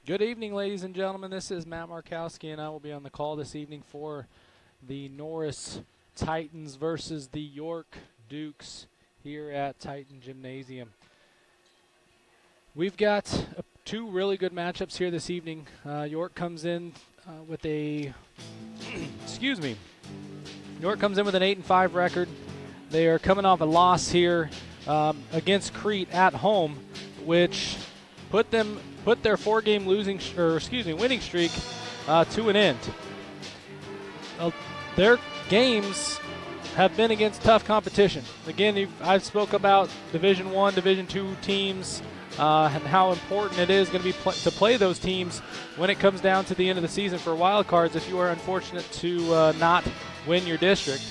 Good evening, ladies and gentlemen. This is Matt Markowski, and I will be on the call this evening for the Norris Titans versus the York Dukes here at Titan Gymnasium. We've got two really good matchups here this evening. York comes in with a, York comes in with an 8-5 record. They are coming off a loss here against Crete at home, which put their four-game winning streak to an end. Their games have been against tough competition. Again, I've spoke about Division I, Division II teams and how important it is going to be to play those teams when it comes down to the end of the season for wild cards if you are unfortunate to not win your district.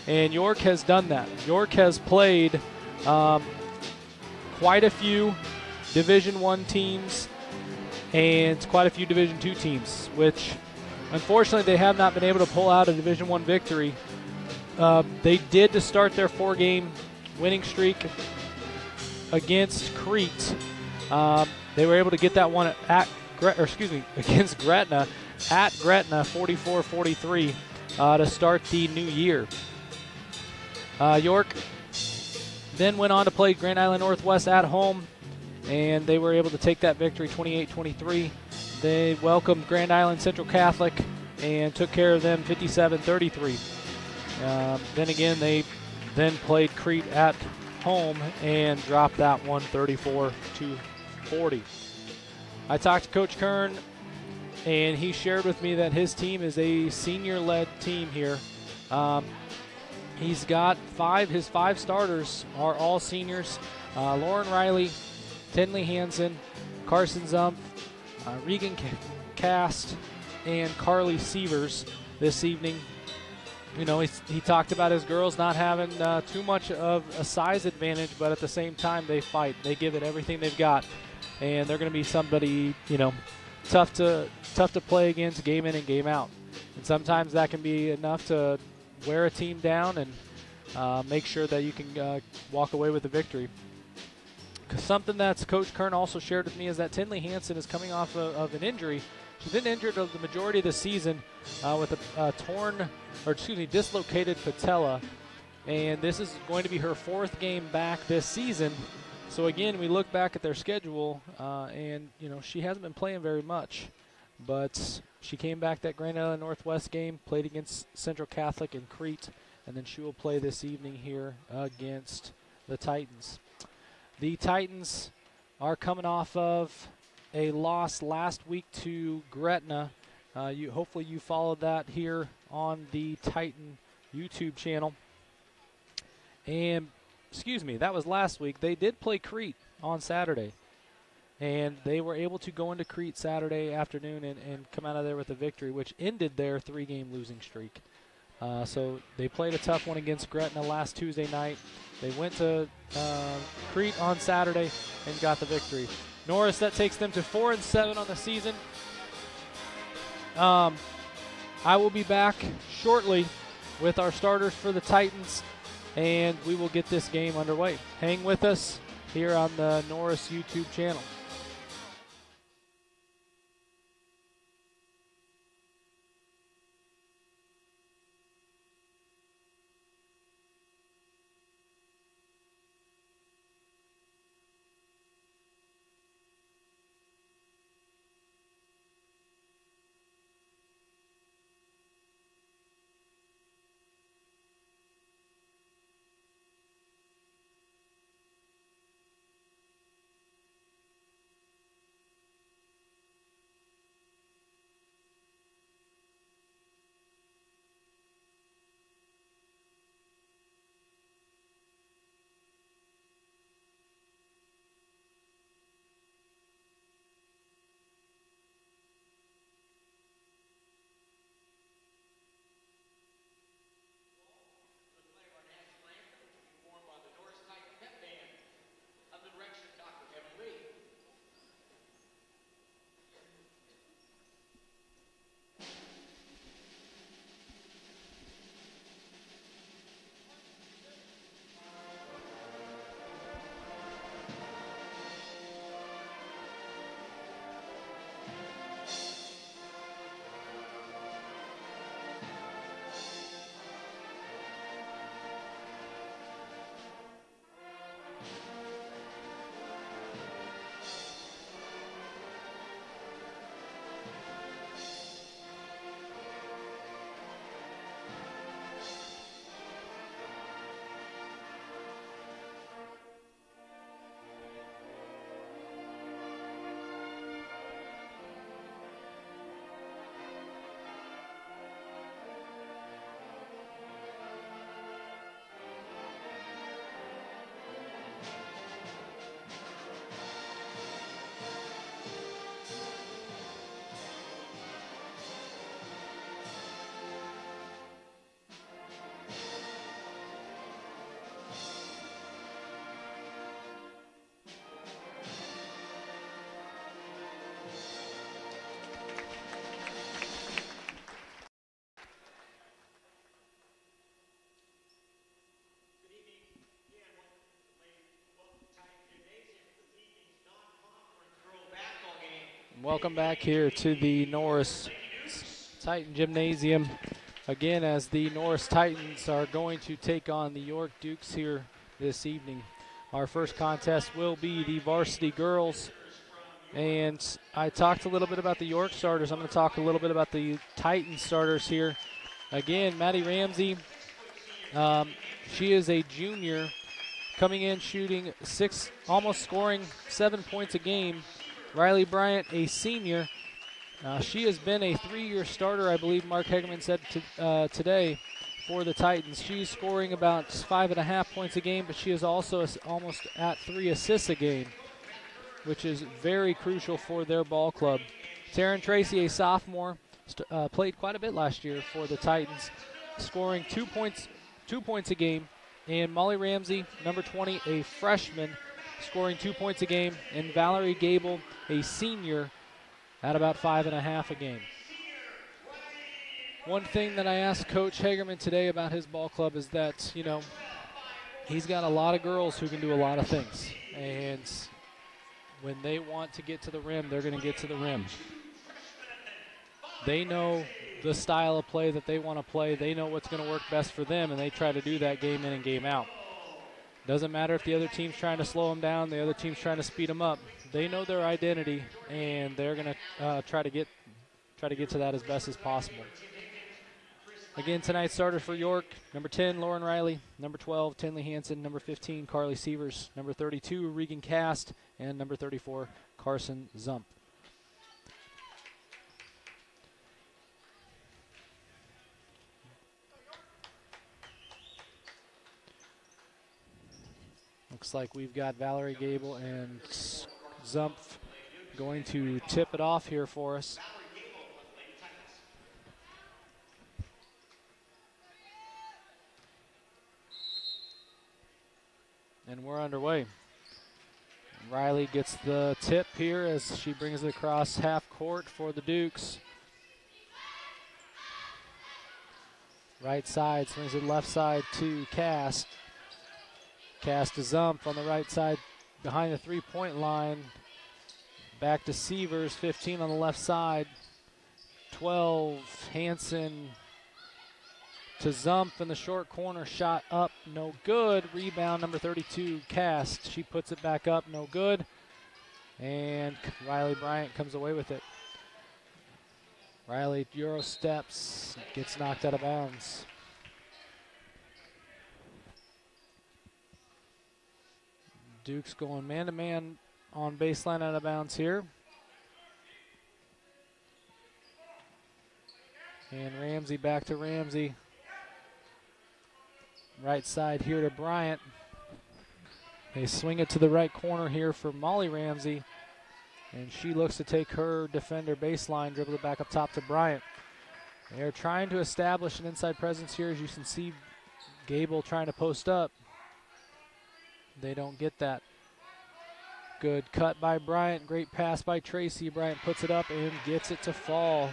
And York has done that. York has played quite a few Division I teams and quite a few Division II teams, which unfortunately they have not been able to pull out a Division I victory. They did to start their four-game winning streak against Crete. They were able to get that one against Gretna at Gretna 44-43 to start the new year. York then went on to play Grand Island Northwest at home, and they were able to take that victory 28-23. They welcomed Grand Island Central Catholic and took care of them 57-33. Then again, they then played Crete at home and dropped that one 34-40. I talked to Coach Kern, and he shared with me that his team is a senior-led team here. He's got his five starters are all seniors. Lauren Riley, Tinley Hansen, Carson Zumpf, Regan Cast, and Carly Sievers this evening. You know, he talked about his girls not having too much of a size advantage, but at the same time they fight. They give it everything they've got, and they're going to be somebody, tough to play against game in and game out. And sometimes that can be enough to wear a team down and make sure that you can walk away with a victory. Something that Coach Kern also shared with me is that Tinley Hansen is coming off of an injury. She's been injured the majority of the season with a dislocated patella, and this is going to be her fourth game back this season. So again, we look back at their schedule, and she hasn't been playing very much, but she came back that Grand Island Northwest game, played against Central Catholic and Crete, and then she will play this evening here against the Titans. The Titans are coming off of a loss last week to Gretna. Hopefully you followed that here on the Titan YouTube channel. And, that was last week. They did play Crete on Saturday. And they were able to go into Crete Saturday afternoon and come out of there with a victory, which ended their three-game losing streak. So they played a tough one against Gretna last Tuesday night. They went to Crete on Saturday and got the victory. Norris, that takes them to 4-7 on the season. I will be back shortly with our starters for the Titans, and we will get this game underway. Hang with us here on the Norris YouTube channel. Welcome back here to the Norris Titan Gymnasium. Again, as the Norris Titans are going to take on the York Dukes here this evening. Our first contest will be the varsity girls. And I talked a little bit about the York starters. I'm going to talk a little bit about the Titan starters here. Again, Maddie Ramsey, she is a junior coming in shooting 6, almost scoring 7 points a game. Riley Bryant, a senior. She has been a 3-year starter, I believe Mark Hegeman said today, for the Titans. She's scoring about 5.5 points a game, but she is also almost at 3 assists a game, which is very crucial for their ball club. Taryn Tracy, a sophomore, played quite a bit last year for the Titans, scoring 2 points a game. And Molly Ramsey, number 20, a freshman, scoring 2 points a game. And Valerie Gable, a senior, at about 5.5 a game. One thing that I asked Coach Hagerman today about his ball club is that, you know, he's got a lot of girls who can do a lot of things. And when they want to get to the rim, they're going to get to the rim. They know the style of play that they want to play. They know what's going to work best for them, and they try to do that game in and game out. Doesn't matter if the other team's trying to slow them down, the other team's trying to speed them up. They know their identity, and they're going to try to get to that as best as possible. Again, tonight's starter for York, number 10, Lauren Riley, number 12, Tinley Hansen, number 15, Carly Sievers, number 32, Regan Cast, and number 34, Carson Zump. Looks like we've got Valerie Gable and Zumpf going to tip it off here for us. And we're underway. Riley gets the tip here as she brings it across half court for the Dukes. Right side, swings it left side to Cast. Cast to Zump on the right side behind the three-point line. Back to Sievers, 15 on the left side. 12, Hansen to Zump in the short corner, shot up, no good. Rebound, number 32, Cast. She puts it back up, no good. And Riley Bryant comes away with it. Riley Euro steps, gets knocked out of bounds. Duke's going man-to-man on baseline out of bounds here. And Ramsey back to Ramsey. Right side here to Bryant. They swing it to the right corner here for Molly Ramsey. And she looks to take her defender baseline, dribble it back up top to Bryant. They're trying to establish an inside presence here, as you can see Gable trying to post up. They don't get that. Good cut by Bryant. Great pass by Tracy. Bryant puts it up and gets it to fall.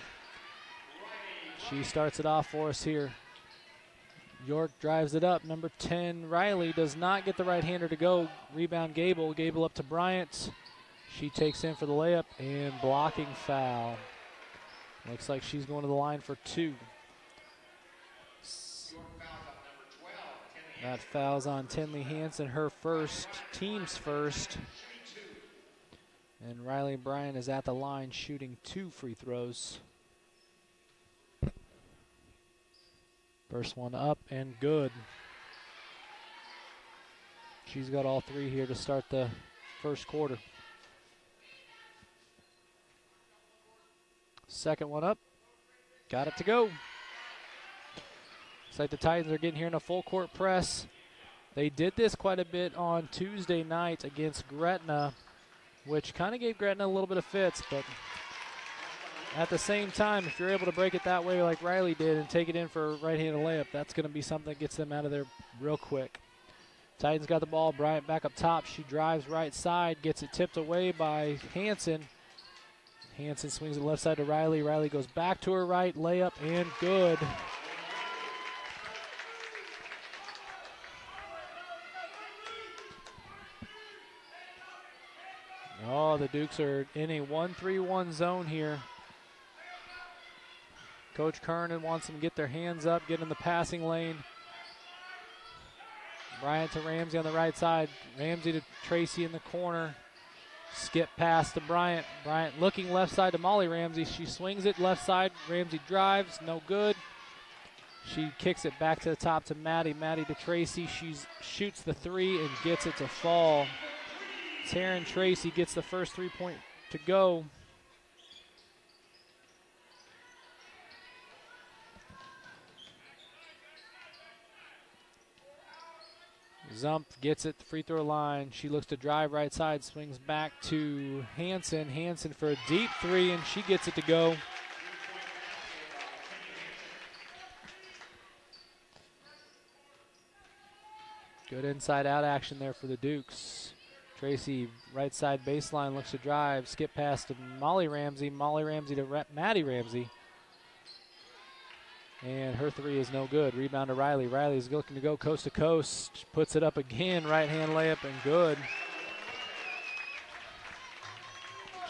She starts it off for us here. York drives it up. Number 10, Riley, does not get the right-hander to go. Rebound Gable. Gable up to Bryant. She takes in for the layup and blocking foul. Looks like she's going to the line for 2. That foul's on Tinley Hansen, her first, team's first. And Riley Bryant is at the line shooting 2 free throws. First one up and good. She's got all 3 here to start the first quarter. Second one up. Got it to go. Looks like the Titans are getting here in a full court press. They did this quite a bit on Tuesday night against Gretna, which kind of gave Gretna a little bit of fits, but at the same time, if you're able to break it that way like Riley did and take it in for a right-handed layup, that's going to be something that gets them out of there real quick. Titans got the ball. Bryant back up top. She drives right side, gets it tipped away by Hansen. Hansen swings it left side to Riley. Riley goes back to her right, layup, and good. Oh, ball. The Dukes are in a 1-3-1 zone here. Coach Kernan wants them to get their hands up, get in the passing lane. Bryant to Ramsey on the right side. Ramsey to Tracy in the corner. Skip pass to Bryant. Bryant looking left side to Molly Ramsey. She swings it left side. Ramsey drives, no good. She kicks it back to the top to Maddie. Maddie to Tracy. She shoots the three and gets it to fall. Taryn Tracy gets the first 3-point to go. Zump gets it, the free throw line. She looks to drive right side, swings back to Hanson. Hanson for a deep three, and she gets it to go. Good inside-out action there for the Dukes. Tracy, right side baseline, looks to drive. Skip pass to Molly Ramsey. Molly Ramsey to Maddie Ramsey. And her three is no good. Rebound to Riley. Riley's looking to go coast to coast. Puts it up again. Right-hand layup and good.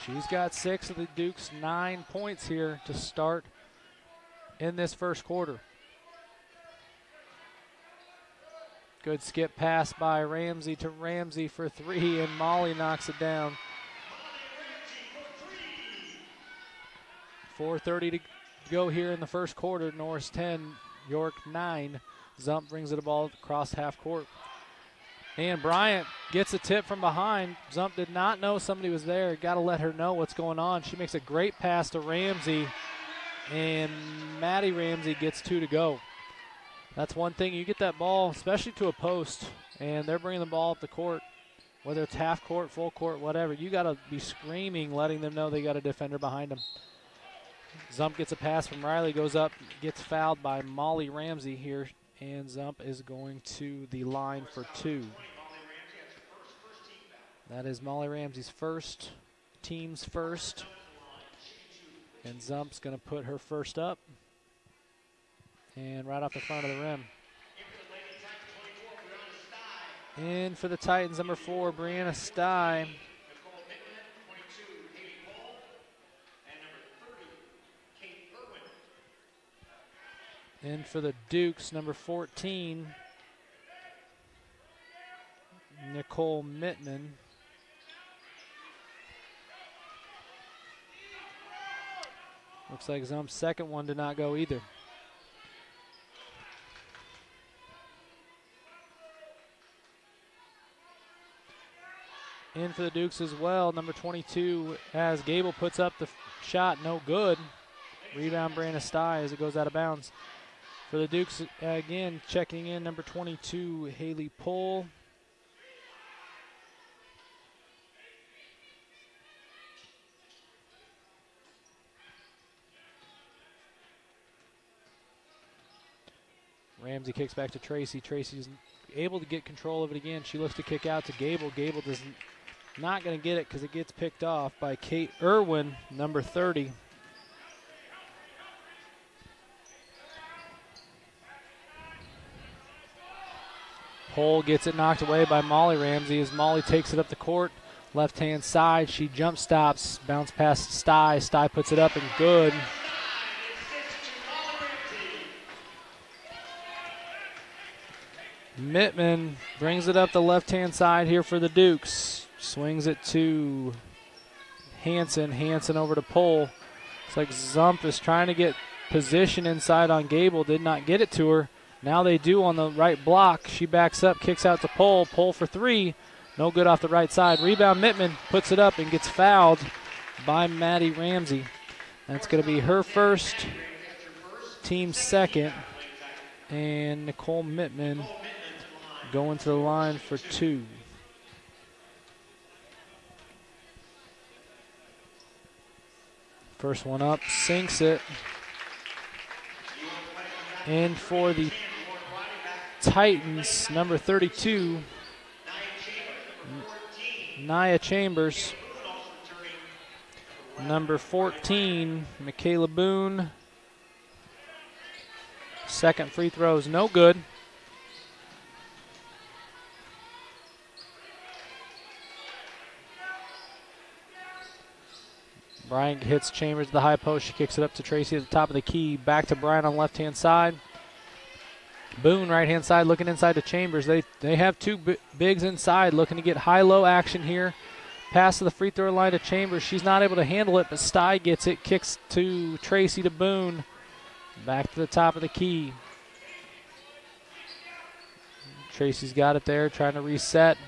She's got 6 of the Dukes' 9 points here to start in this first quarter. Good skip pass by Ramsey to Ramsey for 3, and Molly knocks it down. 4:30 to go here in the first quarter. Norris 10, York 9. Zump brings it a ball across half court. And Bryant gets a tip from behind. Zump did not know somebody was there. Got to let her know what's going on. She makes a great pass to Ramsey, and Maddie Ramsey gets 2 to go. That's one thing. You get that ball, especially to a post, and they're bringing the ball up the court, whether it's half court, full court, whatever. You got to be screaming, letting them know they got a defender behind them. Zump gets a pass from Riley, goes up, gets fouled by Molly Ramsey here, and Zump is going to the line for 2. That is Molly Ramsey's first, team's first, and Zump's going to put her first up. And right off the front of the rim. In for the Titans, number 4, Brianna Stye. In for the Dukes, number 14, Nicole Mittman. Looks like Zump's second one did not go either. In for the Dukes as well, number 22, as Gable puts up the shot, no good. Rebound, Brianna Stye as it goes out of bounds. For the Dukes, again, checking in, number 22, Haley Pohl. Ramsey kicks back to Tracy. Tracy's able to get control of it again. She looks to kick out to Gable. Gable not going to get it because it gets picked off by Kate Irwin, number 30. Pohl gets it knocked away by Molly Ramsey as Molly takes it up the court. Left-hand side, she jump stops, bounce past Stye. Stye puts it up and good. Mittman brings it up the left-hand side here for the Dukes. Swings it to Hanson. Hanson over to Pohl. It's like Zump is trying to get position inside on Gable. Did not get it to her. Now they do on the right block. She backs up, kicks out to Pohl. Pohl for 3. No good off the right side. Rebound, Mittman puts it up and gets fouled by Maddie Ramsey. That's going to be her first, team's second. And Nicole Mittman going to the line for 2. First one up, sinks it. And for the Titans, number 32, Nia Chambers. Number 14, Michaela Boone. Second free throw is no good. Bryant hits Chambers to the high post. She kicks it up to Tracy at the top of the key. Back to Bryant on the left-hand side. Boone, right-hand side, looking inside to Chambers. They have two bigs inside, looking to get high-low action here. Pass to the free throw line to Chambers. She's not able to handle it, but Stye gets it. Kicks to Tracy to Boone. Back to the top of the key. Tracy's got it there, trying to reset.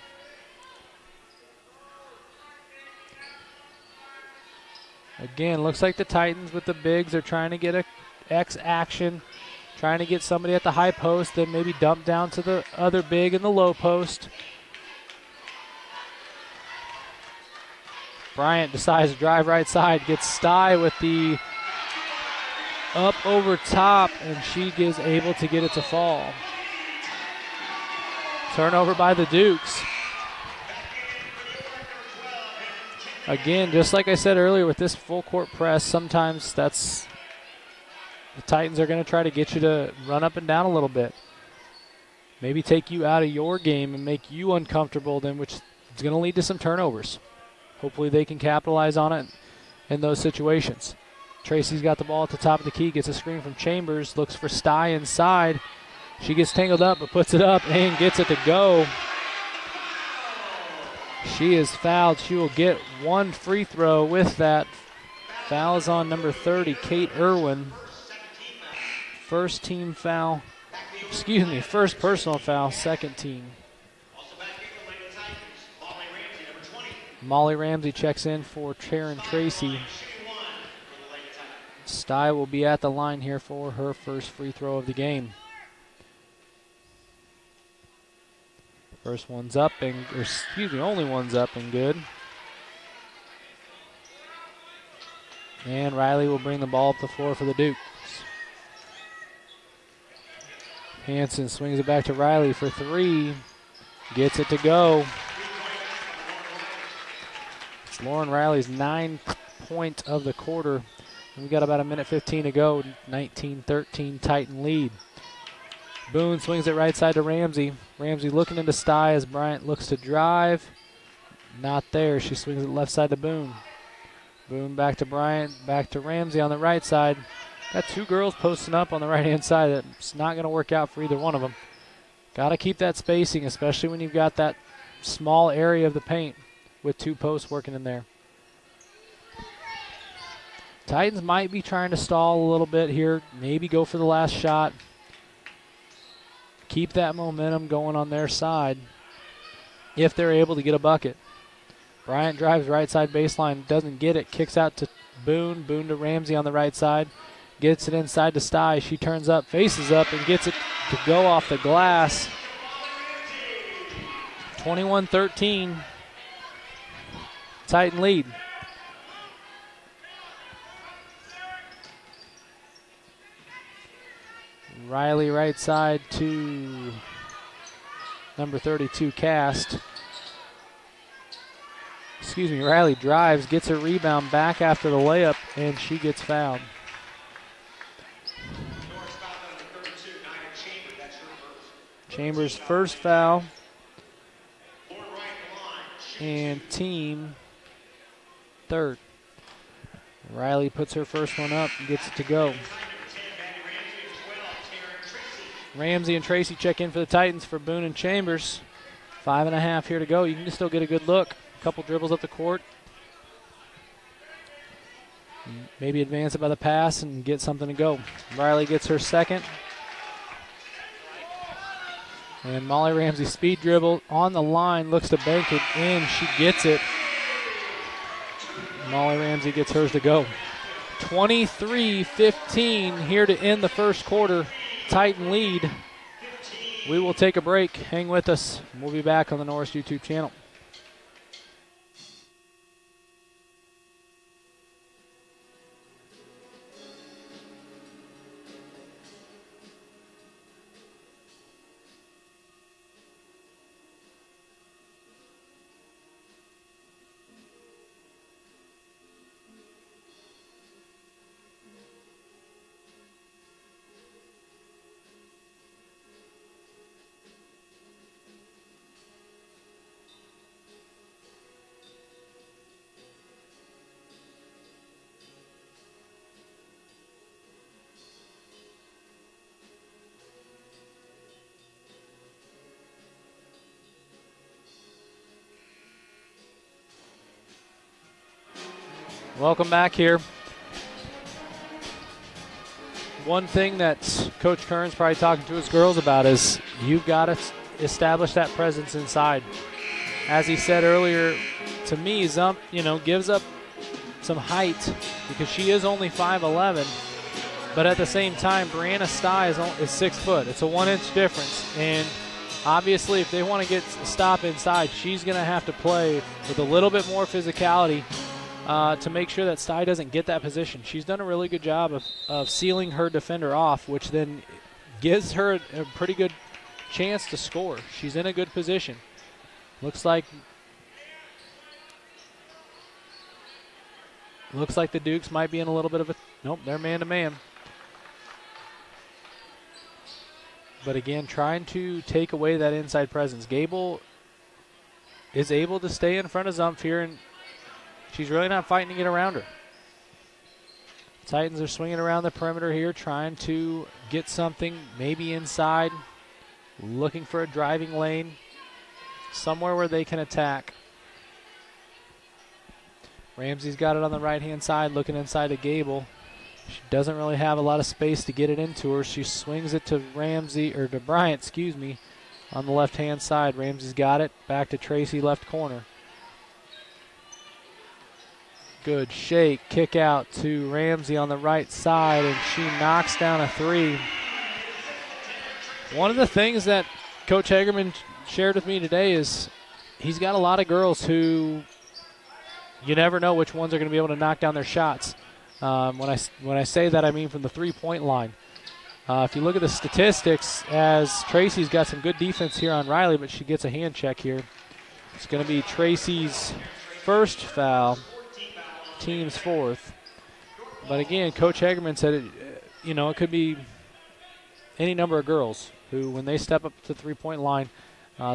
Again, looks like the Titans with the bigs are trying to get a X action, trying to get somebody at the high post, then maybe dump down to the other big in the low post. Bryant decides to drive right side, gets Stye with the up over top, and she is able to get it to fall. Turnover by the Dukes. Again, just like I said earlier, with this full court press, sometimes the Titans are going to try to get you to run up and down a little bit. Maybe take you out of your game and make you uncomfortable, then which is going to lead to some turnovers. Hopefully they can capitalize on it in those situations. Tracy's got the ball at the top of the key, gets a screen from Chambers, looks for Stye inside. She gets tangled up but puts it up and gets it to go. She is fouled. She will get one free throw with that. Foul is on number 30, Kate Irwin. First team foul. First personal foul, second team. Molly Ramsey checks in for Sharon Tracy. Stye will be at the line here for her first free throw of the game. First one's up only one's up and good. And Riley will bring the ball up the floor for the Dukes. Hanson swings it back to Riley for three. Gets it to go. It's Lauren Riley's 9th point of the quarter. And we got about a minute 15 to go. 19-13 Titan lead. Boone swings it right side to Ramsey. Ramsey looking into Stye as Bryant looks to drive. Not there. She swings it left side to Boone. Boone back to Bryant, back to Ramsey on the right side. Got two girls posting up on the right-hand side. That's not going to work out for either one of them. Got to keep that spacing, especially when you've got that small area of the paint with two posts working in there. Titans might be trying to stall a little bit here. Maybe go for the last shot. Keep that momentum going on their side if they're able to get a bucket. Bryant drives right side baseline, doesn't get it, kicks out to Boone. Boone to Ramsey on the right side. Gets it inside to Stye. She turns up, faces up, and gets it to go off the glass. 21-13. Titan lead. Riley right side to number 32, Cast. Riley drives, gets her rebound back after the layup, and she gets fouled. Chambers' first foul. And team third. Riley puts her first one up and gets it to go. Ramsey and Tracy check in for the Titans for Boone and Chambers. 5.5 here to go. You can still get a good look. A couple dribbles up the court. Maybe advance it by the pass and get something to go. Riley gets her second. And Molly Ramsey speed dribble on the line, looks to bank it in. She gets it. Molly Ramsey gets hers to go. 23-15 here to end the first quarter. Titan lead. We will take a break. Hang with us. We'll be back on the Norris YouTube channel. Welcome back here. One thing that Coach Kern's probably talking to his girls about is you've got to establish that presence inside. As he said earlier, to me, Zump, gives up some height because she is only 5'11", but at the same time, Brianna Stye is 6 foot. It's a 1-inch difference, and obviously, if they want to get a stop inside, she's going to have to play with a little bit more physicality to make sure that Stye doesn't get that position. She's done a really good job of sealing her defender off, which then gives her a pretty good chance to score. She's in a good position. Looks like the Dukes might be in a little bit of a – nope, they're man-to-man. But again, trying to take away that inside presence. Gable is able to stay in front of Zumpf here, and she's really not fighting to get around her. Titans are swinging around the perimeter here, trying to get something maybe inside, looking for a driving lane, somewhere where they can attack. Ramsey's got it on the right-hand side, looking inside to Gable. She doesn't really have a lot of space to get it into her. She swings it to Bryant, on the left-hand side. Ramsey's got it. Back to Tracy, left corner. Good shake. Kick out to Ramsey on the right side, and she knocks down a 3. One of the things that Coach Hagerman shared with me today is he's got a lot of girls who you never know which ones are going to be able to knock down their shots. When I say that, I mean from the three-point line. If you look at the statistics, as Tracy's got some good defense here on Riley, but she gets a hand check here. It's going to be Tracy's first foul, team's 4th. But again, Coach Hagerman said it could be any number of girls who, when they step up to the three-point line,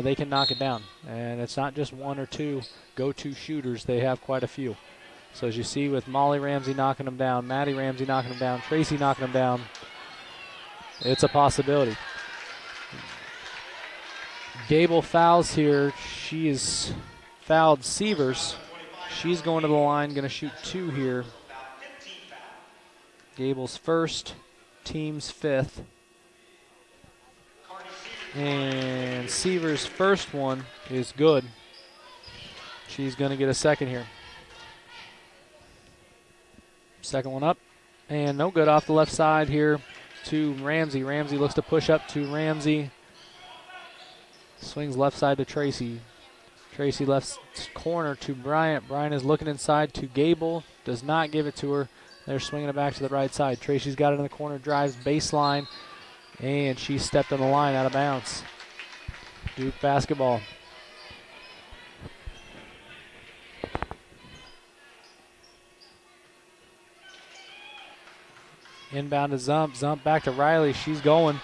they can knock it down. And it's not just 1 or 2 go-to shooters. They have quite a few. So as you see with Molly Ramsey knocking them down, Maddie Ramsey knocking them down, Tracy knocking them down, it's a possibility. Gable fouls here. She has fouled Sievers. She's going to the line, going to shoot 2 here. Gable's first, team's 5th. And Sievers' first one is good. She's going to get a second here. Second one up, and no good off the left side here to Ramsey. Ramsey looks to push up to Ramsey. Swings left side to Tracy. Tracy left corner to Bryant. Bryant is looking inside to Gable. Does not give it to her. They're swinging it back to the right side. Tracy's got it in the corner, drives baseline, and she stepped on the line out of bounds. Duke basketball. Inbound to Zump. Zump back to Riley. She's going.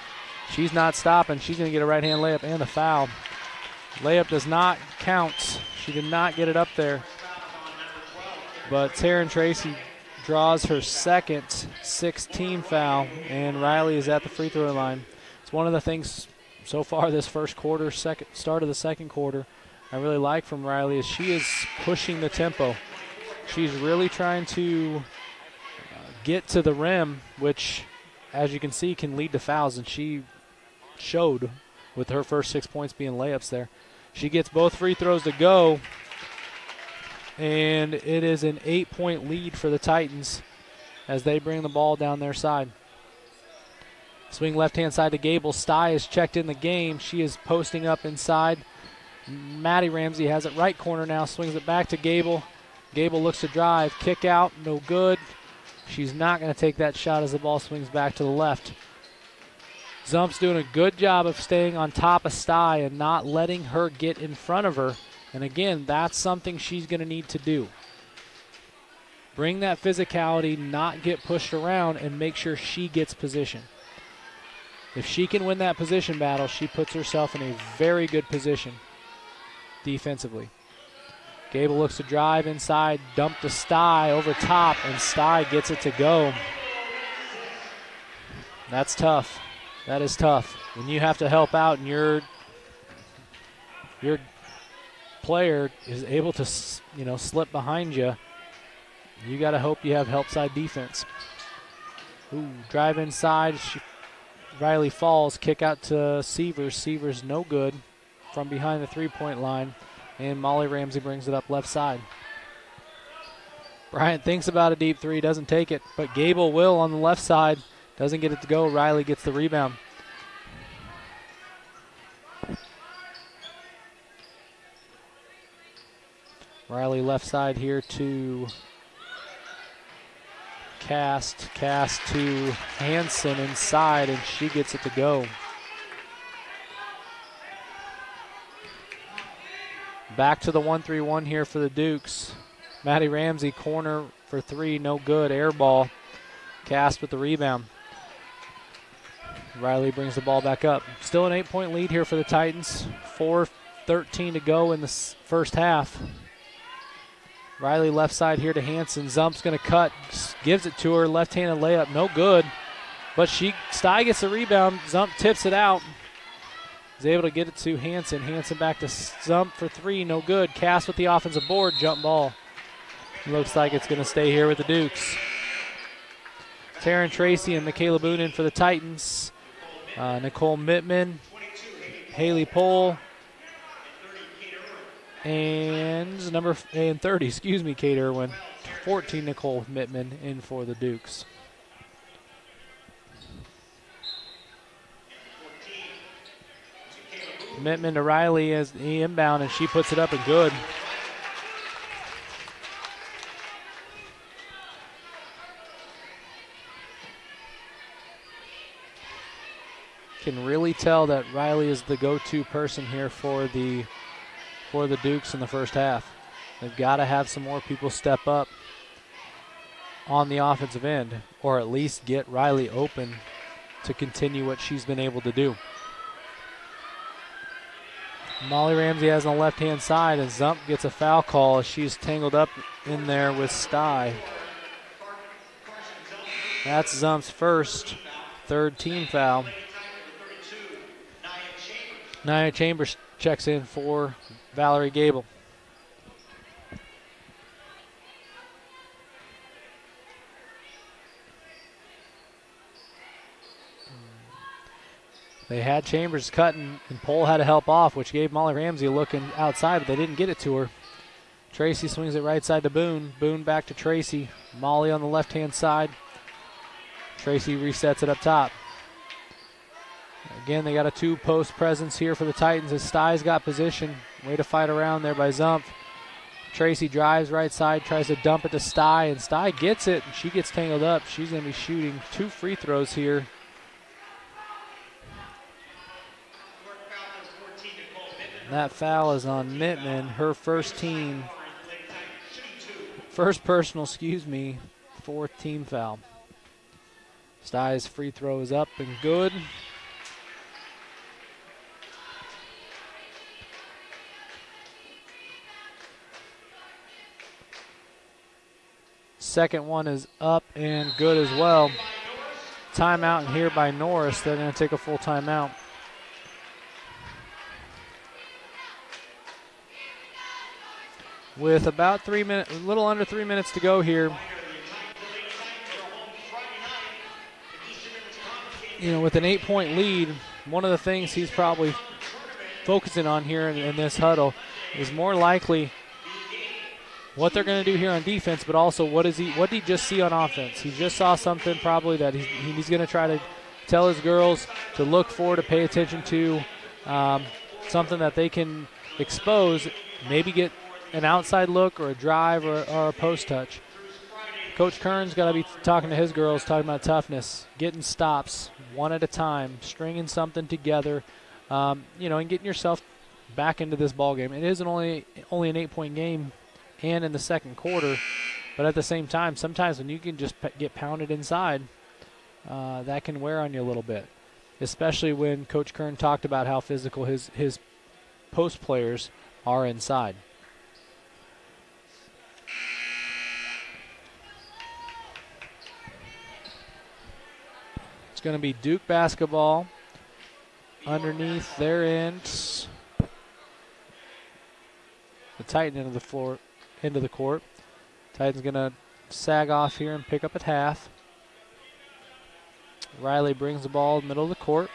She's not stopping. She's going to get a right-hand layup and a foul. Layup does not count. She did not get it up there. But Taryn Tracy draws her second 6-team foul, and Riley is at the free throw line. It's one of the things so far this first quarter, start of the second quarter, I really like from Riley is she is pushing the tempo. She's really trying to get to the rim, which, as you can see, can lead to fouls, and she showed with her first 6 points being layups there. She gets both free throws to go, and it is an 8-point lead for the Titans as they bring the ball down their side. Swing left-hand side to Gable. Stye is checked in the game. She is posting up inside. Maddie Ramsey has it right corner now, swings it back to Gable. Gable looks to drive, kick out, no good. She's not going to take that shot as the ball swings back to the left. Zump's doing a good job of staying on top of Stye and not letting her get in front of her. And again, that's something she's going to need to do. Bring that physicality, not get pushed around, and make sure she gets position. If she can win that position battle, she puts herself in a very good position defensively. Gable looks to drive inside, dump to Stye over top, and Stye gets it to go. That's tough. That is tough. When you have to help out and your player is able to, slip behind you, you got to hope you have help side defense. Ooh, drive inside. Riley falls, kick out to Severs. Severs no good from behind the three-point line, and Molly Ramsey brings it up left side. Bryant thinks about a deep three, doesn't take it, but Gable will on the left side. Doesn't get it to go. Riley gets the rebound. Riley left side here to Cast to Hanson inside, and she gets it to go. Back to the 1-3-1 here for the Dukes. Maddie Ramsey, corner for three, no good. Air ball. Cast with the rebound. Riley brings the ball back up. Still an 8-point lead here for the Titans. 4:13 to go in the first half. Riley left side here to Hanson. Zump's going to cut, gives it to her. Left-handed layup, no good. But Sty gets the rebound. Zump tips it out. Is able to get it to Hanson. Hanson back to Zump for three, no good. Cast with the offensive board, jump ball. Looks like it's going to stay here with the Dukes. Taryn Tracy and Michaela Boone in for the Titans. Nicole Mittman, Haley Pohl, and 30, Kate Irwin. 14, Nicole Mittman in for the Dukes. Mittman to Riley as the inbound, and she puts it up and good. Can really tell that Riley is the go-to person here for the Dukes in the first half. They've got to have some more people step up on the offensive end, or at least get Riley open to continue what she's been able to do. Molly Ramsey has on the left-hand side, and Zump gets a foul call as she's tangled up in there with Sty. That's Zump's first, third team foul. Nia Chambers checks in for Valerie Gable. They had Chambers cutting, and Pohl had to help off, which gave Molly Ramsey a look outside, but they didn't get it to her. Tracy swings it right side to Boone. Boone back to Tracy. Molly on the left-hand side. Tracy resets it up top. Again, they got a two-post presence here for the Titans as Sty's got position. Way to fight around there by Zump. Tracy drives right side, tries to dump it to Sty, and Sty gets it, and she gets tangled up. She's going to be shooting 2 free throws here. And that foul is on Mittman, her first personal, fourth team foul. Sty's free throw is up and good. Second one is up and good as well. Timeout here by Norris. They're going to take a full timeout. With about 3 minutes, a little under 3 minutes to go here. With an 8-point lead, one of the things he's probably focusing on here in this huddle is more likely what they're going to do here on defense, but also what did he just see on offense? He just saw something probably that he's going to try to tell his girls to look for, to pay attention to, something that they can expose, maybe get an outside look or a drive or a post touch. Coach Kern's got to be talking to his girls, talking about toughness, getting stops one at a time, stringing something together, and getting yourself back into this ball game. It isn't only an 8-point game and in the second quarter, but at the same time, sometimes when you can just get pounded inside, that can wear on you a little bit, especially when Coach Kern talked about how physical his post players are inside. It's going to be Duke basketball underneath their end. The Titan end of the court. Titans going to sag off here and pick up at half. Riley brings the ball middle of the court.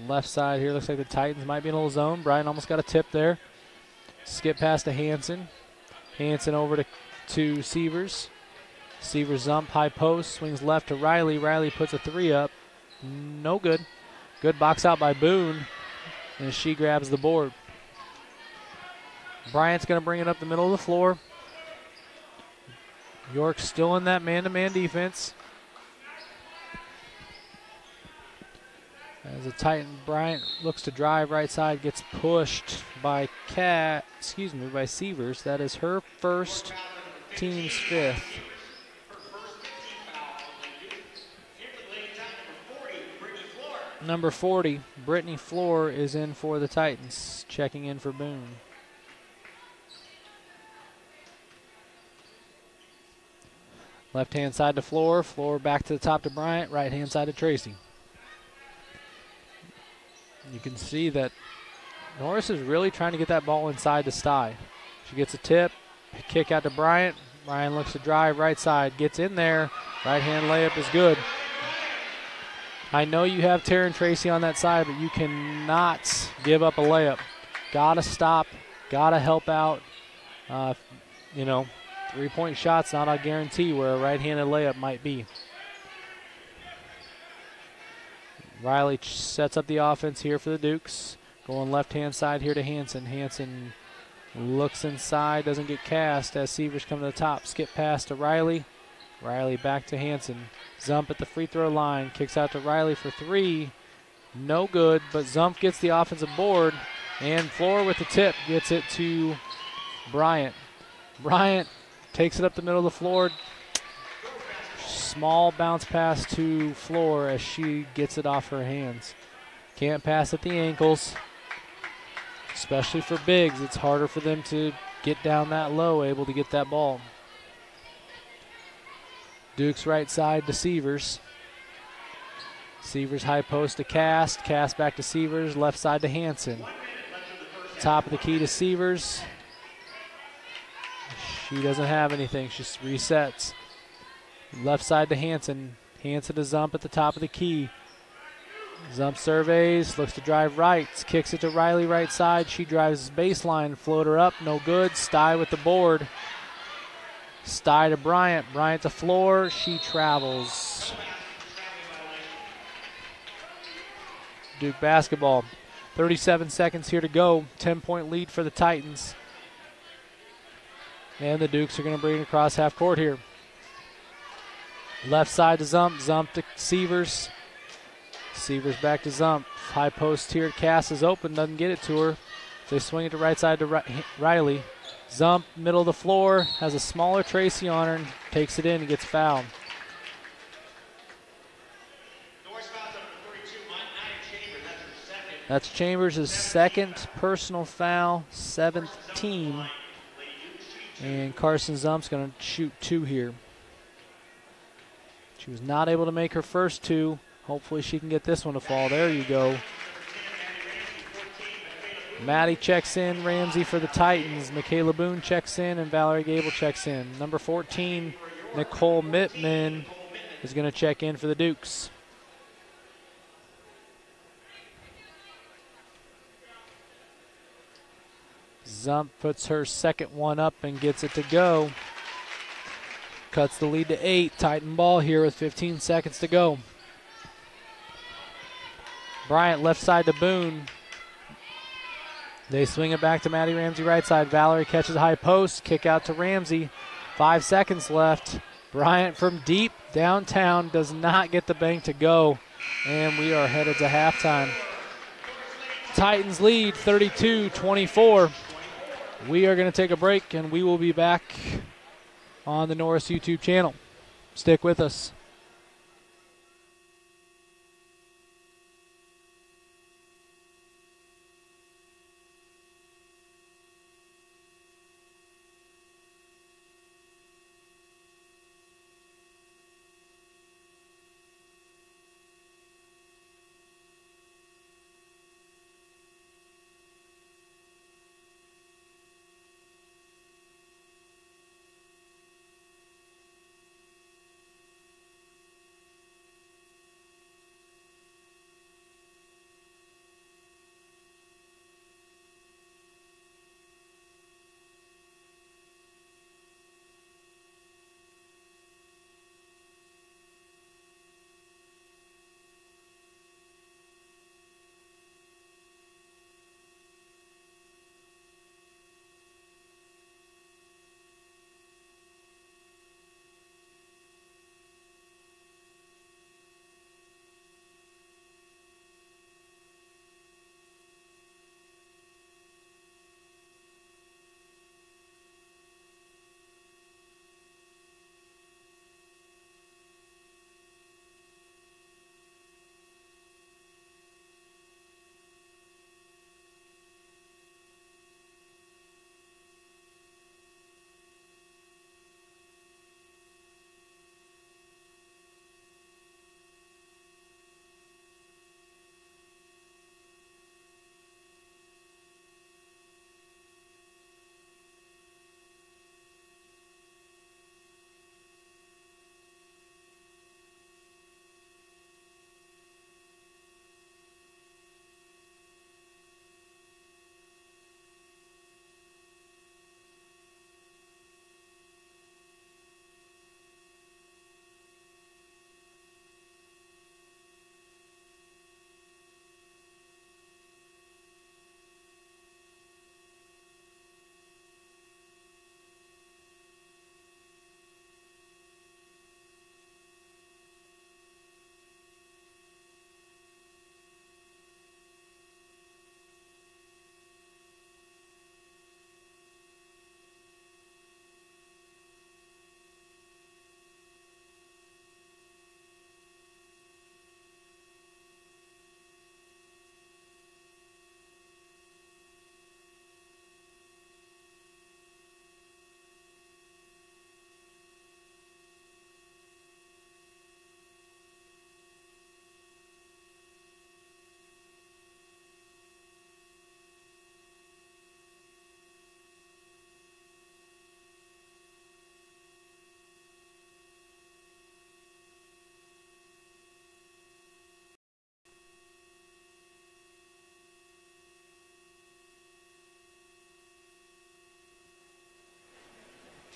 Left side here, looks like the Titans might be in a little zone. Bryant almost got a tip there. Skip pass to Hanson. Hanson over to Severs. Severs zump, high post, swings left to Riley. Riley puts a 3 up. No good. Good box out by Boone, and she grabs the board. Bryant's going to bring it up the middle of the floor. York still in that man-to-man defense. As the Titan, Bryant looks to drive right side, gets pushed by by Severs. That is her first, team's 5th. Number 40, Brittany Floor, is in for the Titans, checking in for Boone. Left-hand side to Floor. Floor back to the top to Bryant. Right-hand side to Tracy. You can see that Norris is really trying to get that ball inside to Stye. She gets a tip, kick out to Bryant. Bryant looks to drive right side, gets in there. Right-hand layup is good. I know you have Taryn Tracy on that side, but you cannot give up a layup. Gotta stop, gotta help out. Three-point shots not a guarantee where a right-handed layup might be. Riley sets up the offense here for the Dukes. Going left-hand side here to Hanson. Hanson looks inside, doesn't get cast as Severs come to the top. Skip pass to Riley. Riley back to Hanson. Zump at the free throw line. Kicks out to Riley for 3. No good, but Zump gets the offensive board. And Floor with the tip gets it to Bryant. Bryant takes it up the middle of the floor. Small bounce pass to Floor as she gets it off her hands. Can't pass at the ankles, especially for bigs. It's harder for them to get down that low, able to get that ball. Duke's right side to Severs. Severs high post to Cast. Cast back to Severs. Left side to Hanson. Top of the key to Severs. She doesn't have anything. She resets. Left side to Hanson. Hanson to Zump at the top of the key. Zump surveys. Looks to drive right. Kicks it to Riley right side. She drives baseline. Floater up. No good. Stye with the board. Stye to Bryant. Bryant to Floor. She travels. Duke basketball. 37 seconds here to go. 10-point lead for the Titans. And the Dukes are going to bring it across half court here. Left side to Zump. Zump to Severs. Severs back to Zump. High post here. Cass is open. Doesn't get it to her. They swing it to right side to Riley. Zump, middle of the floor. Has a smaller Tracy on her and takes it in and gets fouled. That's Chambers' second personal foul, 7th team. And Carson Zump's going to shoot 2 here. She was not able to make her first 2. Hopefully she can get this one to fall. There you go. Maddie checks in. Ramsey for the Titans. Michaela Boone checks in, and Valerie Gable checks in. Number 14, Nicole Mittman, is going to check in for the Dukes. Zump puts her second one up and gets it to go. Cuts the lead to 8. Titan ball here with 15 seconds to go. Bryant left side to Boone. They swing it back to Maddie Ramsey right side. Valerie catches a high post. Kick out to Ramsey. 5 seconds left. Bryant from deep downtown does not get the bank to go. And we are headed to halftime. Titans lead 32-24. We are going to take a break, and we will be back on the Norris YouTube channel. Stick with us.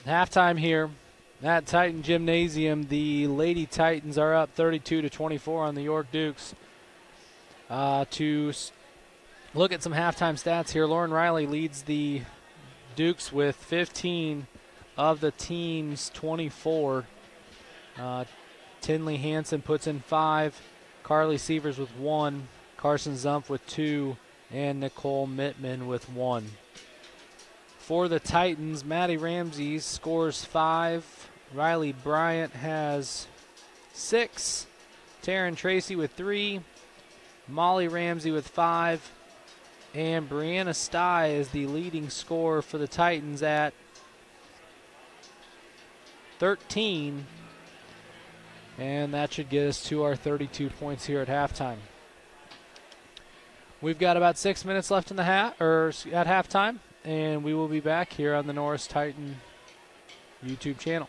Halftime here at Titan Gymnasium. The Lady Titans are up 32-24 on the York Dukes. To look at some halftime stats here, Lauren Riley leads the Dukes with 15 of the team's 24. Tinley Hansen puts in 5, Carly Sievers with 1, Carson Zumpf with 2, and Nicole Mittman with 1. For the Titans, Maddie Ramsey scores 5, Riley Bryant has 6, Taryn Tracy with 3, Molly Ramsey with 5, and Brianna Stye is the leading scorer for the Titans at 13. And that should get us to our 32 points here at halftime. We've got about 6 minutes left in the at halftime, and we will be back here on the Norris Titan YouTube channel.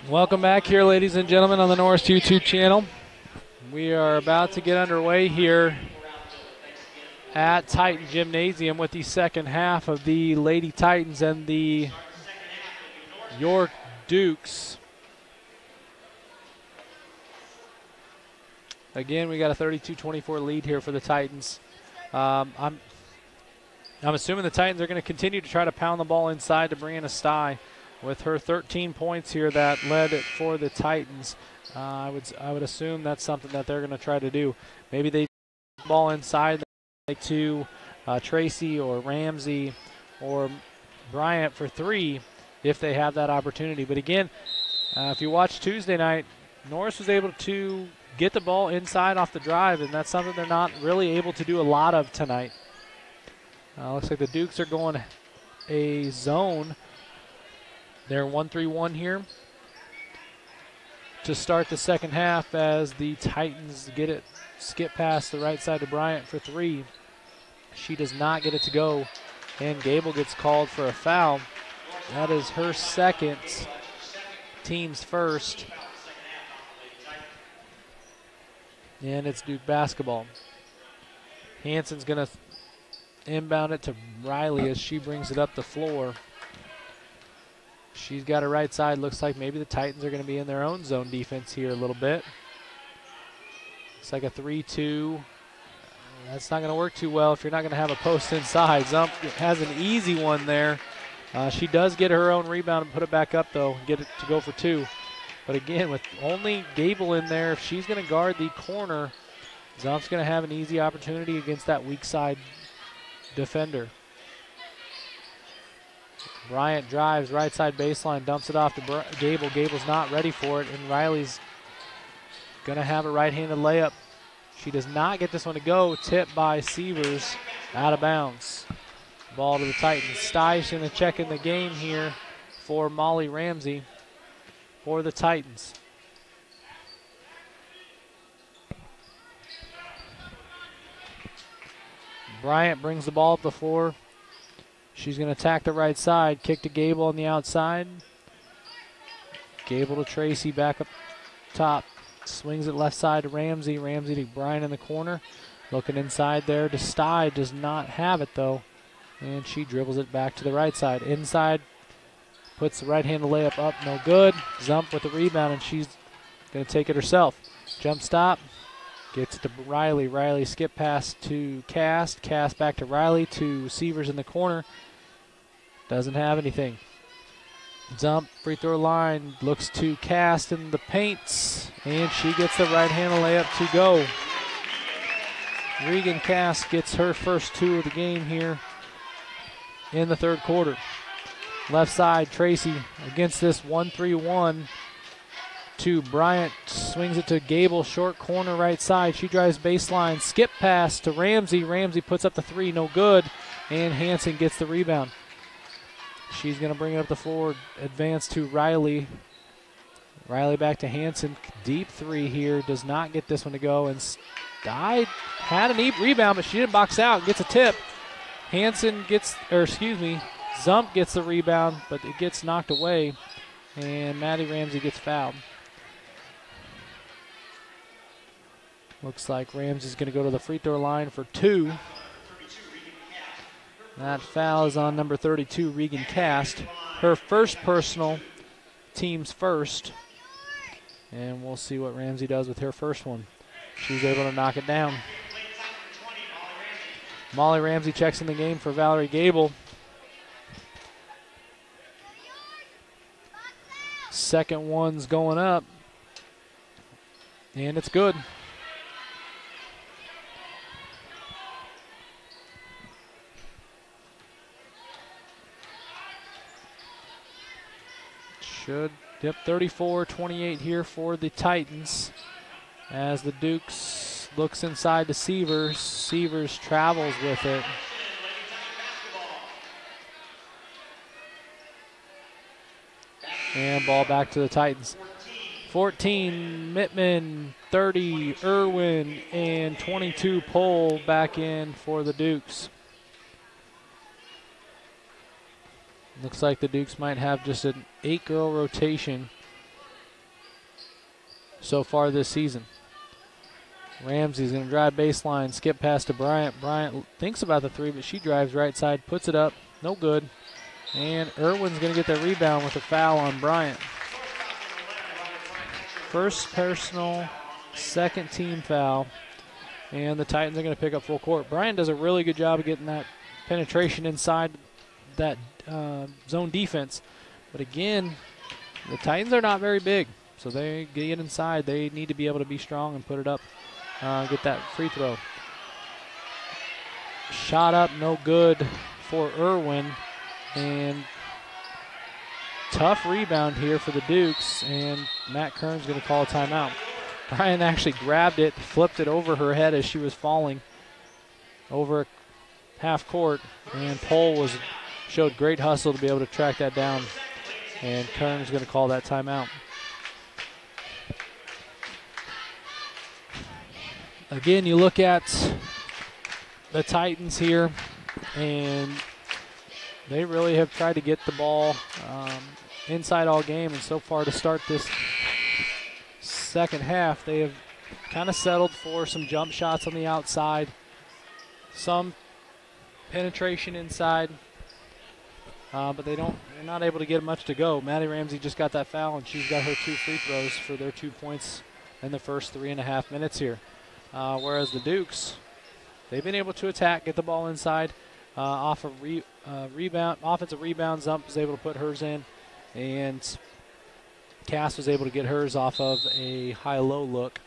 Welcome back here, ladies and gentlemen, on the Norris YouTube channel. We are about to get underway here at Titan Gymnasium with the second half of the Lady Titans and the York Dukes. Again, we got a 32-24 lead here for the Titans. I'm assuming the Titans are going to continue to try to pound the ball inside to Brianna Stye. With her 13 points here that led it for the Titans, I would assume that's something that they're going to try to do. Maybe they ball inside like to Tracy or Ramsey or Bryant for three if they have that opportunity. But again, if you watch Tuesday night, Norris was able to get the ball inside off the drive, and that's something they're not really able to do a lot of tonight. Looks like the Dukes are going a zone. They're 1-3-1 here to start the second half as the Titans get it, skip past the right side to Bryant for three. She does not get it to go, and Gable gets called for a foul. That is her second, team's first, and it's Duke basketball. Hanson's going to inbound it to Riley as she brings it up the floor. She's got her right side. Looks like maybe the Titans are going to be in their own zone defense here a little bit. It's like a 3-2. That's not going to work too well if you're not going to have a post inside. Zump has an easy one there. She does get her own rebound and put it back up, though, and get it to go for two. But again, with only Gable in there, if she's going to guard the corner, Zump's going to have an easy opportunity against that weak side defender. Bryant drives right side baseline, dumps it off to Gable. Gable's not ready for it, and Riley's going to have a right-handed layup. She does not get this one to go. Tipped by Sievers, out of bounds. Ball to the Titans. Stye's going to check in the game here for Molly Ramsey for the Titans. Bryant brings the ball up the floor. She's going to attack the right side. Kick to Gable on the outside. Gable to Tracy back up top. Swings it left side to Ramsey. Ramsey to Bryant in the corner. Looking inside there to Stye. Does not have it though. And she dribbles it back to the right side. Inside. Puts the right-handed layup up. No good. Zump with the rebound, and she's going to take it herself. Jump stop. Gets it to Riley. Riley skip pass to Cast. Cast back to Riley to Sievers in the corner. Doesn't have anything. Zump, free throw line, looks to Cast in the paints, and she gets the right-handed layup to go. Regan Cast gets her first two of the game here in the third quarter. Left side, Tracy against this 1-3-1 to Bryant, swings it to Gable, short corner right side. She drives baseline, skip pass to Ramsey. Ramsey puts up the three, no good, and Hanson gets the rebound. She's going to bring it up the floor, advance to Riley. Riley back to Hanson, deep three here, does not get this one to go, and Stye had a rebound, but she didn't box out, gets a tip. Hanson gets, Zump gets the rebound, but it gets knocked away, and Maddie Ramsey gets fouled. Looks like Ramsey's going to go to the free throw line for two. That foul is on number 32, Regan Cast. Her first personal, team's first. And we'll see what Ramsey does with her first one. She's able to knock it down. Molly Ramsey checks in the game for Valerie Gable. Second one's going up. And it's good. Yep, 34-28 here for the Titans as the Dukes looks inside to Sievers. Sievers travels with it. And ball back to the Titans. 14, Mittman, 30, Irwin, and 22, Pohl back in for the Dukes. Looks like the Dukes might have just an 8-girl rotation so far this season. Ramsey's going to drive baseline, skip pass to Bryant. Bryant thinks about the three, but she drives right side, puts it up, no good. And Irwin's going to get the rebound with a foul on Bryant. First personal, second team foul, and the Titans are going to pick up full court. Bryant does a really good job of getting that penetration inside that zone defense. But again, the Titans are not very big, so they get inside. They need to be able to be strong and put it up. Get that free throw. Shot up, no good for Irwin. And tough rebound here for the Dukes, and Matt Kern's going to call a timeout. Brian actually grabbed it, flipped it over her head as she was falling over half court, and Pohl showed great hustle to be able to track that down, and Kern's going to call that timeout. Again, you look at the Titans here, and they really have tried to get the ball inside all game, and so far to start this second half, they have kind of settled for some jump shots on the outside, some penetration inside, but they're not able to get much to go. Maddie Ramsey just got that foul, and she's got her 2 free throws for their 2 points in the first 3.5 minutes here. Whereas the Dukes, they've been able to attack, get the ball inside, off a rebound, offensive rebound. Zump was able to put hers in, and Cass was able to get hers off of a high-low look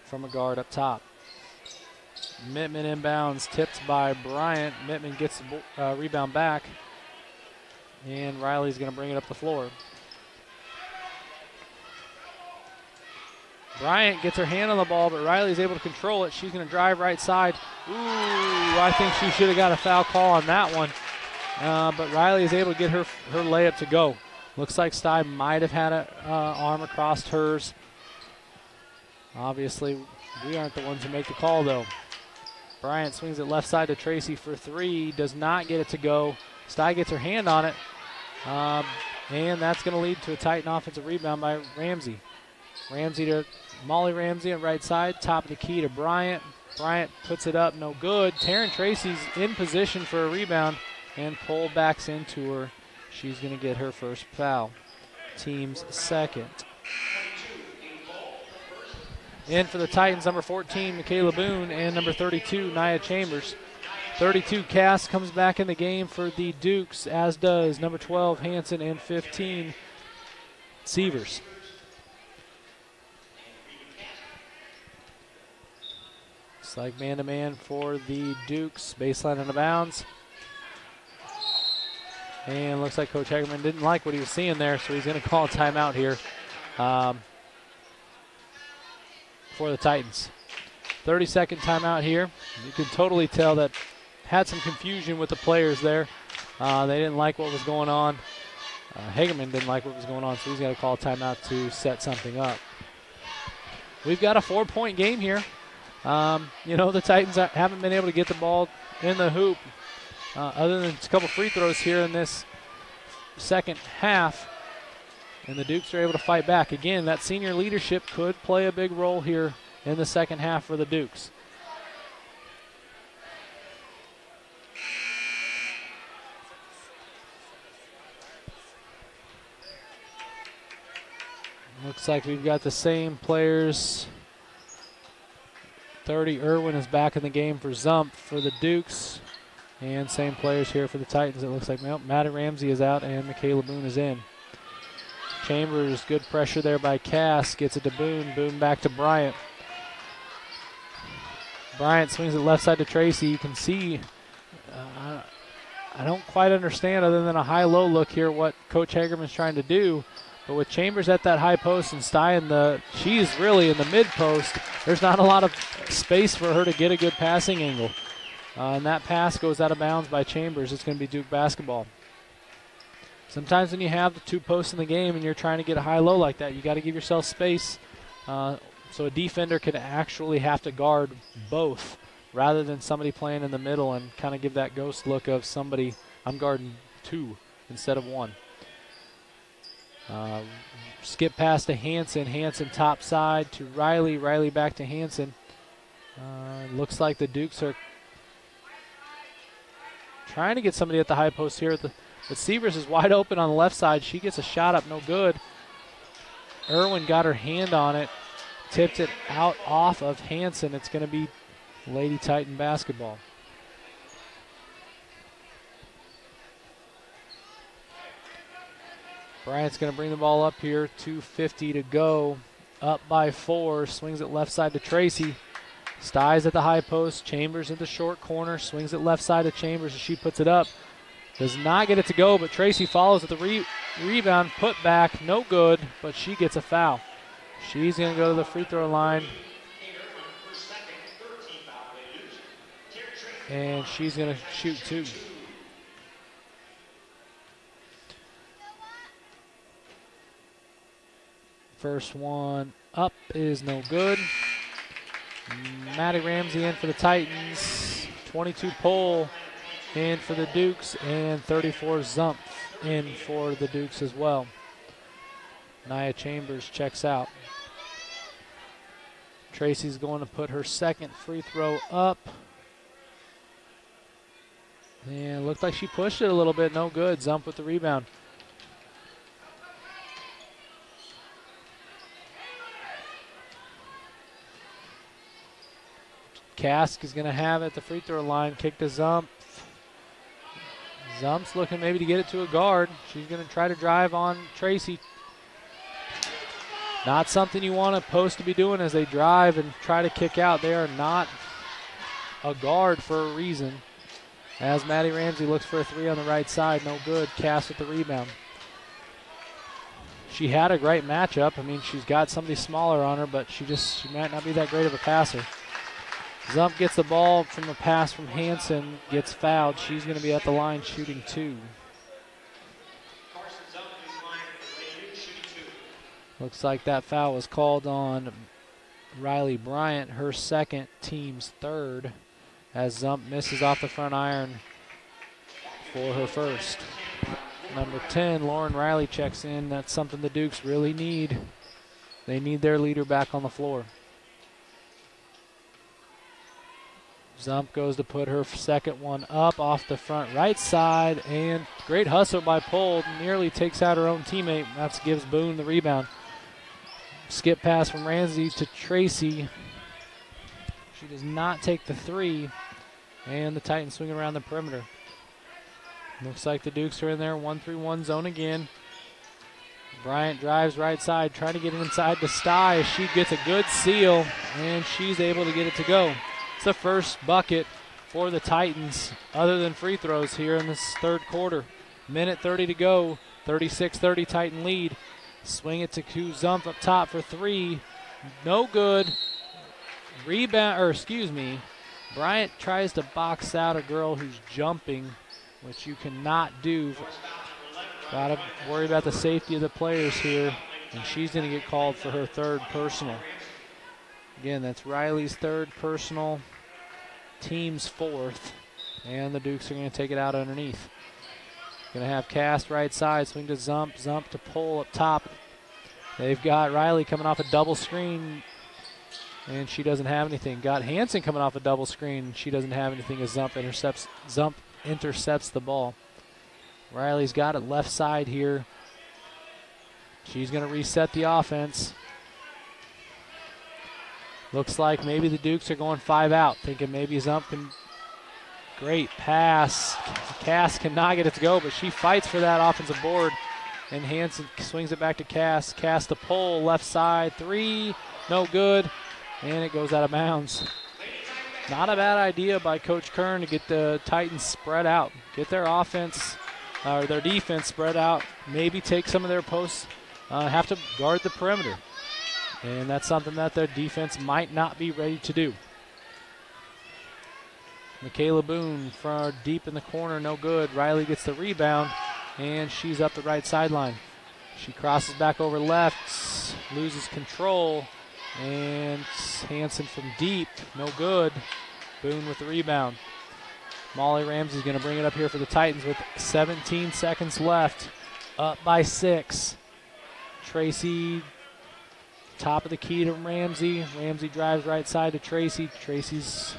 from a guard up top. Mittman inbounds, tipped by Bryant. Mittman gets the rebound back, and Riley's going to bring it up the floor. Bryant gets her hand on the ball, but Riley's able to control it. She's going to drive right side. Ooh, I think she should have got a foul call on that one. But Riley is able to get her layup to go. Looks like Stye might have had an arm across hers. Obviously, we aren't the ones who make the call, though. Bryant swings it left side to Tracy for 3. Does not get it to go. Stye gets her hand on it. And that's going to lead to a Titan offensive rebound by Ramsey. Ramsey to Molly Ramsey on right side. Top of the key to Bryant. Bryant puts it up, no good. Taryn Tracy's in position for a rebound, and Pohl backs into her. She's going to get her first foul. Team's second. In for the Titans, number 14, Michaela Boone, and number 32, Nia Chambers. 32, Cass comes back in the game for the Dukes, as does number 12, Hanson, and 15, Sievers. It's like man-to-man for the Dukes. Baseline out of bounds. And looks like Coach Hagerman didn't like what he was seeing there, so he's going to call a timeout here for the Titans. 30-second timeout here. You can totally tell that had some confusion with the players there. They didn't like what was going on. Hagerman didn't like what was going on, so he's got to call a timeout to set something up. We've got a 4-point game here. The Titans haven't been able to get the ball in the hoop other than a couple free throws here in this second half, and the Dukes are able to fight back. Again, that senior leadership could play a big role here in the second half for the Dukes. Looks like we've got the same players. 30, Irwin is back in the game for Zump for the Dukes. And same players here for the Titans. It looks like Maddie Ramsey is out and Michaela Boone is in. Chambers, good pressure there by Cass. Gets it to Boone. Boone back to Bryant. Bryant swings it left side to Tracy. You can see, I don't quite understand other than a high-low look here what Coach Hagerman's trying to do. But with Chambers at that high post and Stye she's really in the mid post, there's not a lot of space for her to get a good passing angle. And that pass goes out of bounds by Chambers. It's going to be Duke basketball. Sometimes when you have the 2 posts in the game and you're trying to get a high-low like that, you got to give yourself space so a defender can actually have to guard both rather than somebody playing in the middle and kind of give that ghost look of somebody, I'm guarding 2 instead of 1. Skip pass to Hanson. Hanson top side to Riley. Riley back to Hanson. Looks like the Dukes are trying to get somebody at the high post here. But Severs is wide open on the left side. She gets a shot up, no good. Irwin got her hand on it, tipped it out off of Hanson. It's going to be Lady Titan basketball. Bryant's going to bring the ball up here. 2:50 to go. Up by 4. Swings it left side to Tracy. Styes at the high post. Chambers in the short corner. Swings it left side to Chambers as she puts it up. Does not get it to go, but Tracy follows with the rebound. Put back. No good, but she gets a foul. She's going to go to the free throw line. And she's going to shoot 2. First one up is no good. Maddie Ramsey in for the Titans. 22 Pole in for the Dukes, and 34 Zump in for the Dukes as well. Nia Chambers checks out. Tracy's going to put her second free throw up. And it looked like she pushed it a little bit, no good. Zump with the rebound. Kask is going to have it at the free throw line. Kick to Zump. Zump's looking maybe to get it to a guard. She's going to try to drive on Tracy. Not something you want a post to be doing as they drive and try to kick out. They are not a guard for a reason. As Maddie Ramsey looks for a 3 on the right side. No good. Kask with the rebound. She had a great matchup. I mean, she's got somebody smaller on her, but she might not be that great of a passer. Zump gets the ball from a pass from Hanson, gets fouled. She's going to be at the line shooting 2. Looks like that foul was called on Riley Bryant, her second, team's third, as Zump misses off the front iron for her first. Number 10, Lauren Riley checks in. That's something the Dukes really need. They need their leader back on the floor. Zump goes to put her second one up off the front right side, and great hustle by Pold. Nearly takes out her own teammate. That gives Boone the rebound. Skip pass from Ramsey to Tracy. She does not take the 3, and the Titans swing around the perimeter. Looks like the Dukes are in there, 1-3-1 zone again. Bryant drives right side, trying to get it inside to Sty. She gets a good seal, and she's able to get it to go. It's the first bucket for the Titans, other than free throws here in this third quarter. Minute 30 to go, 36-30 Titan lead. Swing it to Zump up top for 3. No good. Bryant tries to box out a girl who's jumping, which you cannot do. Got to worry about the safety of the players here, and she's going to get called for her third personal. Again, that's Riley's third personal, team's 4th, and the Dukes are going to take it out underneath. Going to have Cast right side, swing to Zump, Zump to Pull up top. They've got Riley coming off a double screen, and she doesn't have anything. Got Hanson coming off a double screen, she doesn't have anything as Zump intercepts the ball. Riley's got it left side here. She's going to reset the offense. Looks like maybe the Dukes are going 5 out, thinking maybe Zump can. Great pass. Cass cannot get it to go, but she fights for that offensive board. And Hanson swings it back to Cass. Cass to Pull, left side, 3, no good. And it goes out of bounds. Not a bad idea by Coach Kern to get the Titans spread out. Get their offense, or their defense spread out. Maybe take some of their posts, have to guard the perimeter. And that's something that their defense might not be ready to do. Michaela Boone from deep in the corner, no good. Riley gets the rebound, and she's up the right sideline. She crosses back over left, loses control, and Hanson from deep, no good. Boone with the rebound. Molly Ramsey's going to bring it up here for the Titans with 17 seconds left. Up by 6. Tracy, top of the key to Ramsey. Ramsey drives right side to Tracy. Tracy's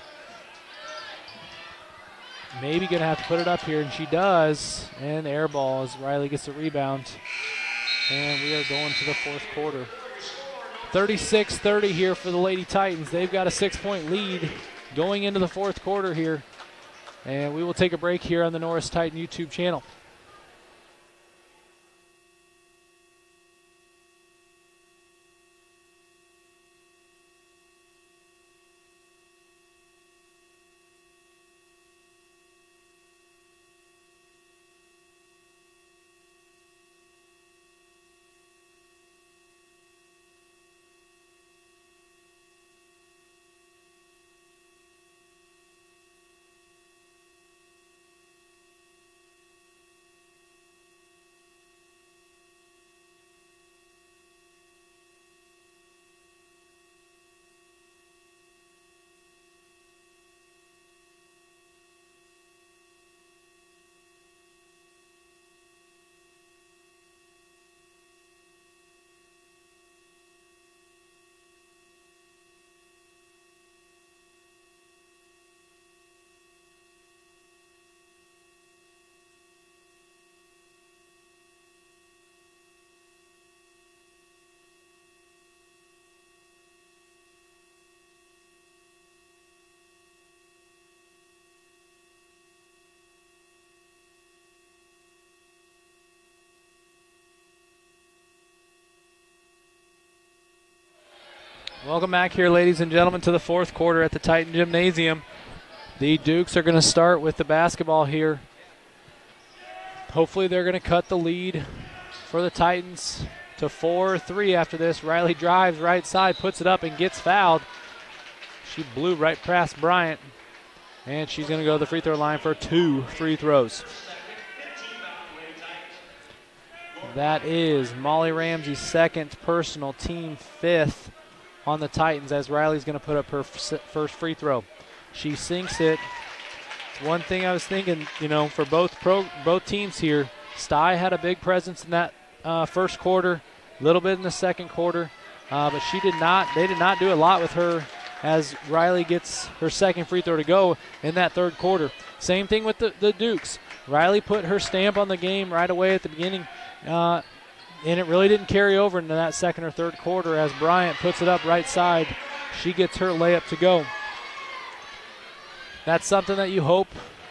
maybe going to have to put it up here, and she does. And air ball as Riley gets the rebound. And we are going to the fourth quarter. 36-30 here for the Lady Titans. They've got a 6-point lead going into the fourth quarter here. And we will take a break here on the Norris Titan YouTube channel. Welcome back here, ladies and gentlemen, to the fourth quarter at the Titan Gymnasium. The Dukes are going to start with the basketball here. Hopefully they're going to cut the lead for the Titans to 4-3 after this. Riley drives right side, puts it up, and gets fouled. She blew right past Bryant, and she's going to go to the free throw line for 2 free throws. That is Molly Ramsey's second personal, team fifth on the Titans, as Riley's going to put up her first free throw. She sinks it. One thing I was thinking, for both teams here, Sty had a big presence in that first quarter, a little bit in the second quarter, but they did not do a lot with her as Riley gets her second free throw to go in that third quarter. Same thing with the Dukes. Riley put her stamp on the game right away at the beginning, and it really didn't carry over into that second or third quarter as Bryant puts it up right side. She gets her layup to go. That's something that you hope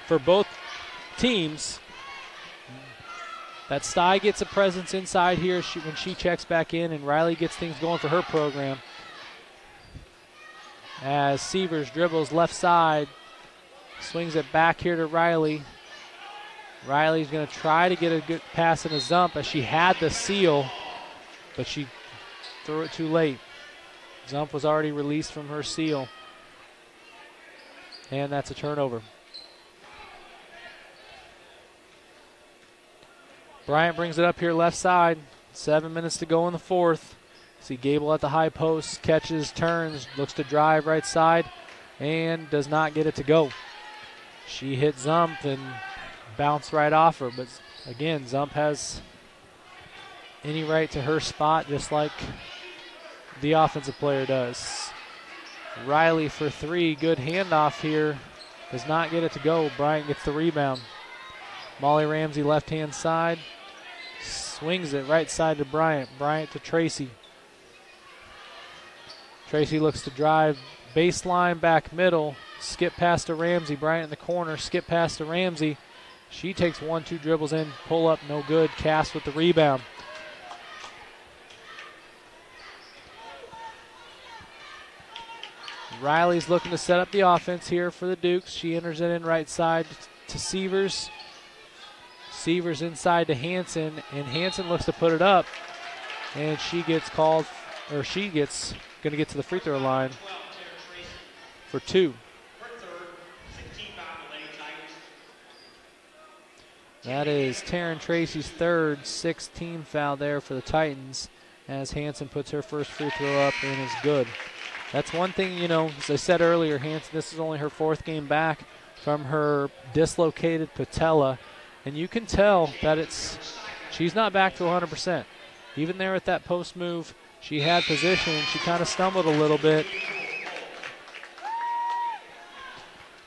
for both teams. That Sty gets a presence inside here when she checks back in, and Riley gets things going for her program. As Sievers dribbles left side, swings it back here to Riley. Riley's going to try to get a good pass and a zump as she had the seal, but she threw it too late. Zump was already released from her seal. And that's a turnover. Bryant brings it up here left side. 7 minutes to go in the fourth. See Gable at the high post, catches, turns, looks to drive right side, and does not get it to go. She hit Zump and bounced right off her, but again, Zump has any right to her spot just like the offensive player does. Riley for three, good handoff here, does not get it to go. Bryant gets the rebound. Molly Ramsey left-hand side, swings it right side to Bryant. Bryant to Tracy. Tracy looks to drive baseline, back middle, skip past to Ramsey. Bryant in the corner, skip past to Ramsey. She takes 1-2 dribbles in, pull up, no good. Cass with the rebound. Riley's looking to set up the offense here for the Dukes. She enters it in right side to Sievers. Sievers inside to Hanson, and Hanson looks to put it up, and she gets called, or she gets going to get to the free throw line for 2. That is Taryn Tracy's third, 6-team foul there for the Titans as Hanson puts her first free throw up and is good. That's one thing, as I said earlier, Hanson, this is only her 4th game back from her dislocated patella, and you can tell that she's not back to 100%. even there at that post move, she had position. She kind of stumbled a little bit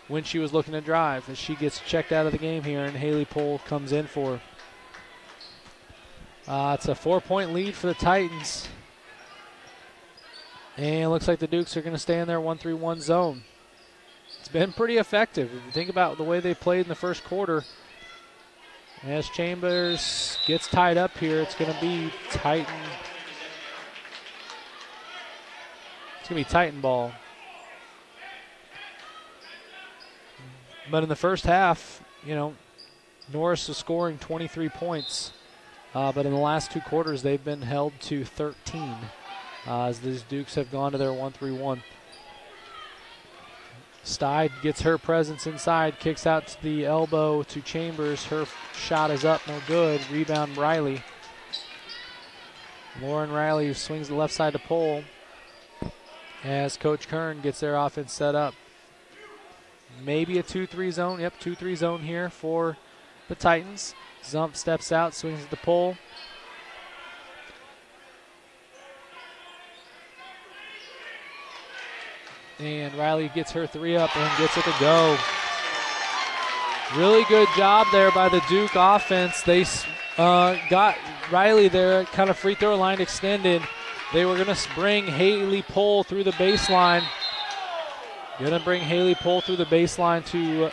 when she was looking to drive, as she gets checked out of the game here, and Haley Pohl comes in for her. It's a 4-point lead for the Titans. And it looks like the Dukes are going to stay in their 1-3-1 zone. It's been pretty effective. If you think about the way they played in the first quarter, as Chambers gets tied up here, it's going to be Titan. It's going to be Titan ball. But in the first half, Norris was scoring 23 points. But in the last 2 quarters, they've been held to 13 as these Dukes have gone to their 1-3-1. Steid gets her presence inside, kicks out to the elbow to Chambers. Her shot is up, no good. Rebound, Riley. Lauren Riley swings the left side to Pohl as Coach Kern gets their offense set up. Maybe a 2-3 zone. Yep, 2-3 zone here for the Titans. Zump steps out, swings at the Pohl. And Riley gets her 3 up and gets it to go. Really good job there by the Duke offense. They got Riley there, kind of free throw line extended. They were going to bring Haley Pohl through the baseline. Going to bring Haley Pohl through the baseline to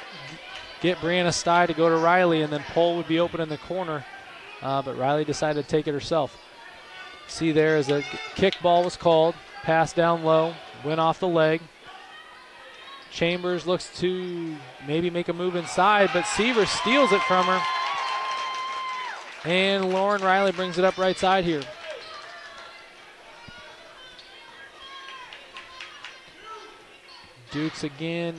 get Brianna Steid to go to Riley, and then Pohl would be open in the corner. But Riley decided to take it herself. See there as a kick ball was called. Pass down low, went off the leg. Chambers looks to maybe make a move inside, but Seaver steals it from her. And Lauren Riley brings it up right side here. Dukes again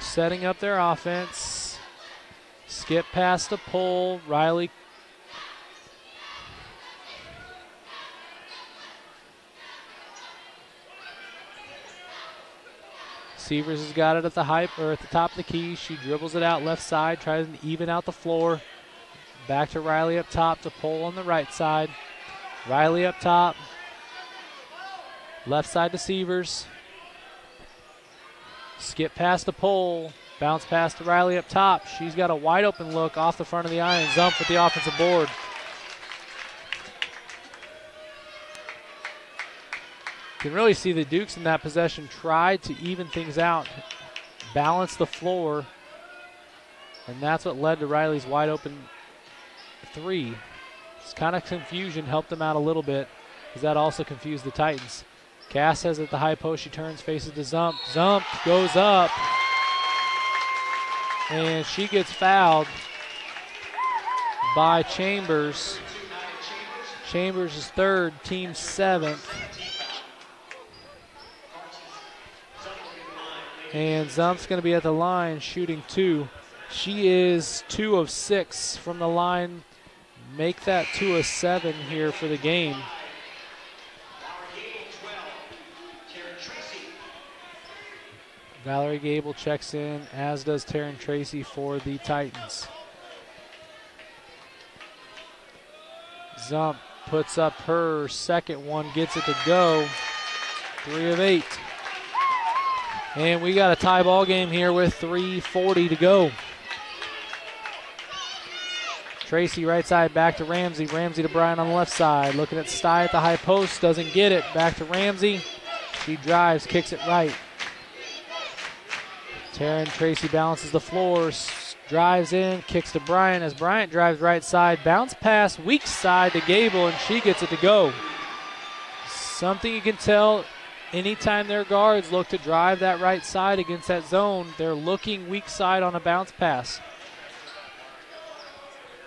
setting up their offense. Skip past the Pohl. Riley Severs has got it at the at the top of the key. She dribbles it out left side, tries to even out the floor. Back to Riley up top to Pohl on the right side. Riley up top. Left side to Severs. Skip past the Pohl. Bounce pass to Riley up top. She's got a wide open look off the front of the iron. Zump with the offensive board. You can really see the Dukes in that possession tried to even things out, balance the floor, and that's what led to Riley's wide open 3. This kind of confusion helped them out a little bit, because that also confused the Titans. Cass has it at the high post. She turns, faces to Zump. Zump goes up, and she gets fouled by Chambers. Chambers is 3rd, team 7th. And Zump's going to be at the line shooting 2. She is 2 of 6 from the line. Make that 2 of 7 here for the game. Valerie Gable checks in, as does Taryn Tracy for the Titans. Zump puts up her second one, gets it to go. 3 of 8. And we got a tie ball game here with 3:40 to go. Tracy right side, back to Ramsey. Ramsey to Bryan on the left side. Looking at Steid at the high post, doesn't get it. Back to Ramsey. She drives, kicks it right. Taryn Tracy balances the floor, drives in, kicks to Bryant as Bryant drives right side. Bounce pass, weak side to Gable, and she gets it to go. Something you can tell anytime their guards look to drive that right side against that zone, they're looking weak side on a bounce pass.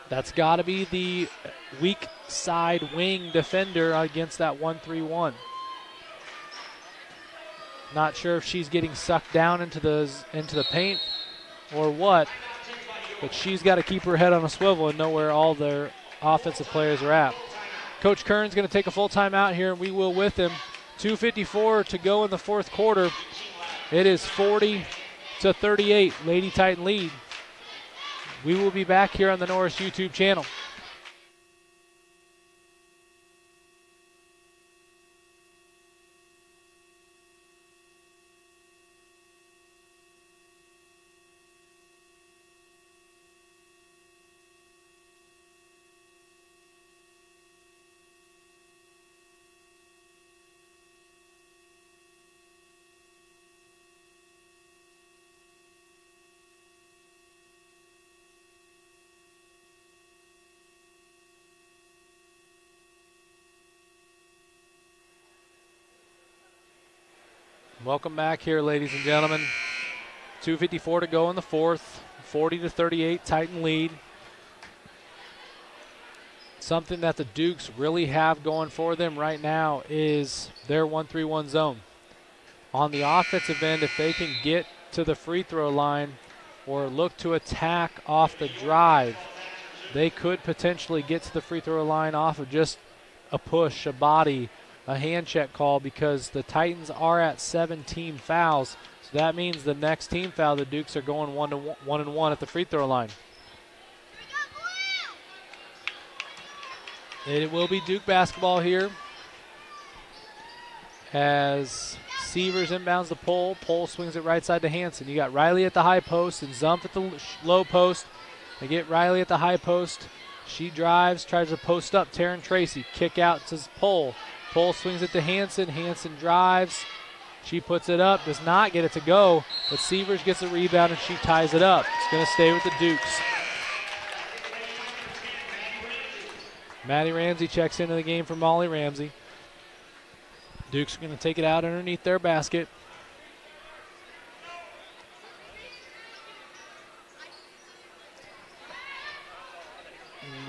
That's got to be the weak side wing defender against that 1-3-1. Not sure if she's getting sucked down into the paint or what, but she's got to keep her head on a swivel and know where all their offensive players are at. Coach Kern's going to take a full timeout here, and we will with him. 2:54 to go in the fourth quarter. It is 40-38, Lady Titan lead. We will be back here on the Norris YouTube channel. Welcome back here, ladies and gentlemen. 2:54 to go in the fourth. 40-38, Titan lead. Something that the Dukes really have going for them right now is their 1-3-1 zone. On the offensive end, if they can get to the free throw line or look to attack off the drive, they could potentially get to the free throw line off of just a push, a body, a hand check call, because the Titans are at 17 fouls. So that means the next team foul, the Dukes are going 1-1 at the free throw line. It will be Duke basketball here as Severs inbounds the pole. Pole swings it right side to Hansen. You got Riley at the high post and Zump at the low post. They get Riley at the high post. She drives, tries to post up Taryn Tracy. Kick out to Pole. Pole swings it to Hansen. Hansen drives. She puts it up, does not get it to go, but Severs gets the rebound and she ties it up. It's going to stay with the Dukes. Maddie Ramsey checks into the game for Molly Ramsey. Dukes are going to take it out underneath their basket.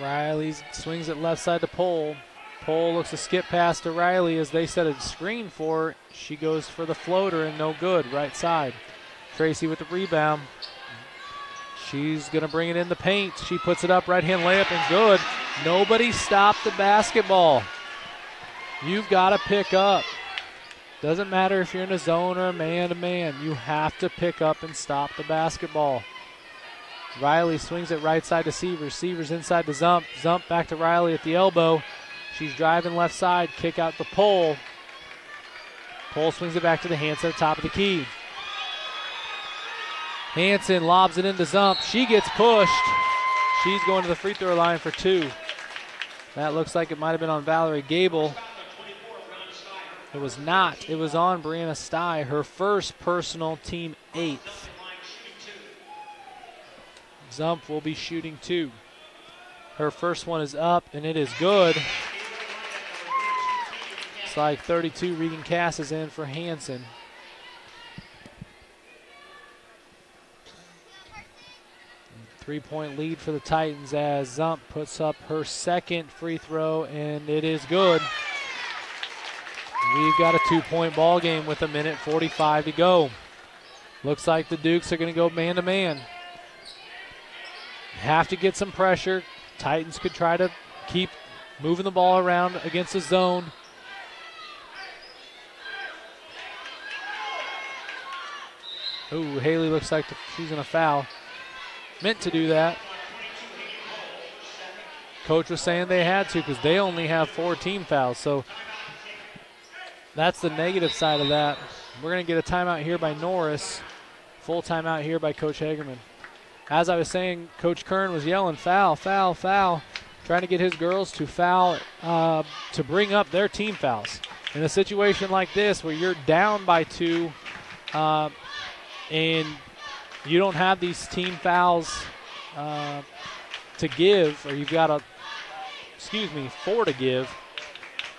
Riley swings it left side to Pole. Pole looks to skip past to Riley as they set a screen for her. She goes for the floater and no good, right side. Tracy with the rebound. She's going to bring it in the paint. She puts it up, right hand layup and good. Nobody stopped the basketball. You've got to pick up. Doesn't matter if you're in a zone or a man-to-man. You have to pick up and stop the basketball. Riley swings it right side to Severs. Severs inside to Zump. Zump back to Riley at the elbow. She's driving left side. Kick out the Pole. Pole swings it back to the Hansen at the top of the key. Hansen lobs it into Zump. She gets pushed. She's going to the free throw line for two. That looks like it might have been on Valerie Gable. It was not. It was on Brianna Stye, her first personal, team 8th. Zump will be shooting two. Her first one is up, and it is good. It's like 32. Regan Cass is in for Hansen. Three-point lead for the Titans as Zump puts up her second free throw, and it is good. We've got a 2-point ball game with 1:45 to go. Looks like the Dukes are going to go man-to-man. Have to get some pressure. Titans could try to keep moving the ball around against the zone. Ooh, Haley looks like she's going to foul. Meant to do that. Coach was saying they had to because they only have 4 team fouls. So that's the negative side of that. We're going to get a timeout here by Norris. Full timeout here by Coach Hagerman. As I was saying, Coach Kern was yelling, foul, foul, foul, trying to get his girls to foul, to bring up their team fouls. In a situation like this where you're down by 2 and you don't have these team fouls to give, or you've got 4 to give,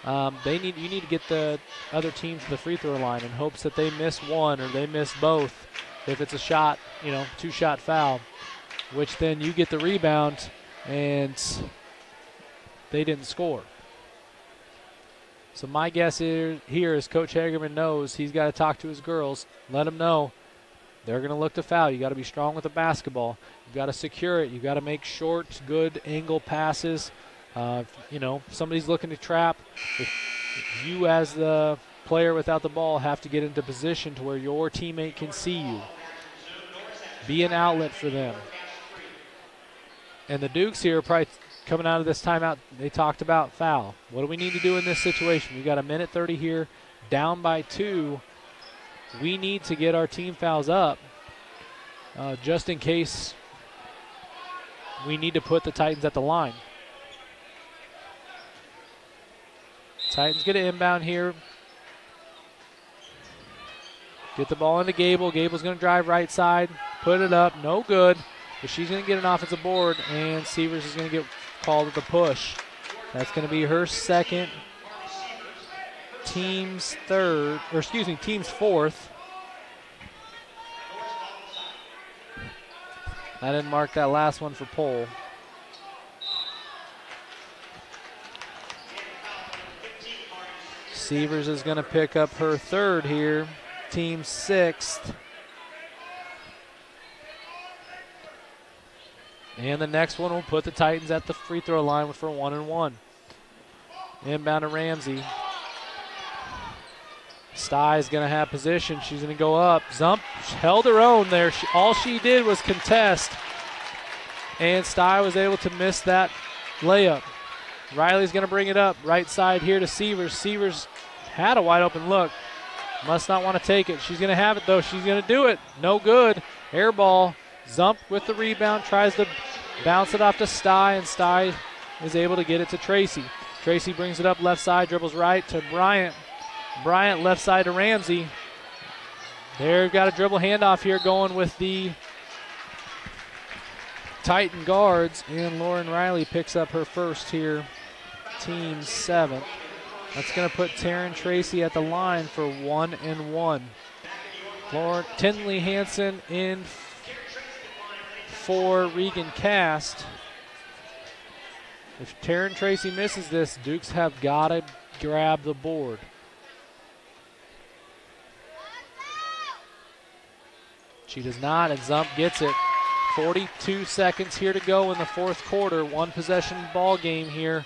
you need to get the other team to the free throw line in hopes that they miss one or they miss both. If it's a shot, 2-shot foul, which then you get the rebound and they didn't score. So my guess here is Coach Hagerman knows he's got to talk to his girls, let them know they're going to look to foul. You got to be strong with the basketball. You got to secure it. You got to make short, good angle passes. Somebody's looking to trap. If you as the player without the ball have to get into position to where your teammate can see you. Be an outlet for them. And the Dukes here probably coming out of this timeout, they talked about foul. What do we need to do in this situation? We've got 1:30 here, down by 2. We need to get our team fouls up just in case we need to put the Titans at the line. Titans get an inbound here. Get the ball into Gable. Gable's going to drive right side, put it up, no good. But she's going to get an offensive board, and Severs is going to get called at the push. That's going to be her second. team's team's fourth. I didn't mark that last one for pole. Severs is going to pick up her third here, team sixth. And the next one will put the Titans at the free throw line for 1-1. Inbound to Ramsey. Sty is going to have position. She's going to go up. Zump held her own there. All she did was contest. And Sty was able to miss that layup. Riley's going to bring it up. Right side here to Severs. Severs had a wide open look. Must not want to take it. She's going to have it, though. She's going to do it. No good. Air ball. Zump with the rebound. Tries to bounce it off to Sty, and Sty is able to get it to Tracy. Tracy brings it up left side. Dribbles right to Bryant. Bryant left side to Ramsey. They've got a dribble handoff here going with the Titan guards, and Lauren Riley picks up her first here, team seventh. That's going to put Taryn Tracy at the line for 1-1. Lauren Tinley Hansen in for Regan Cast. If Taryn Tracy misses this, Dukes have got to grab the board. She does not, and Zump gets it. 42 seconds here to go in the fourth quarter. One possession ball game here.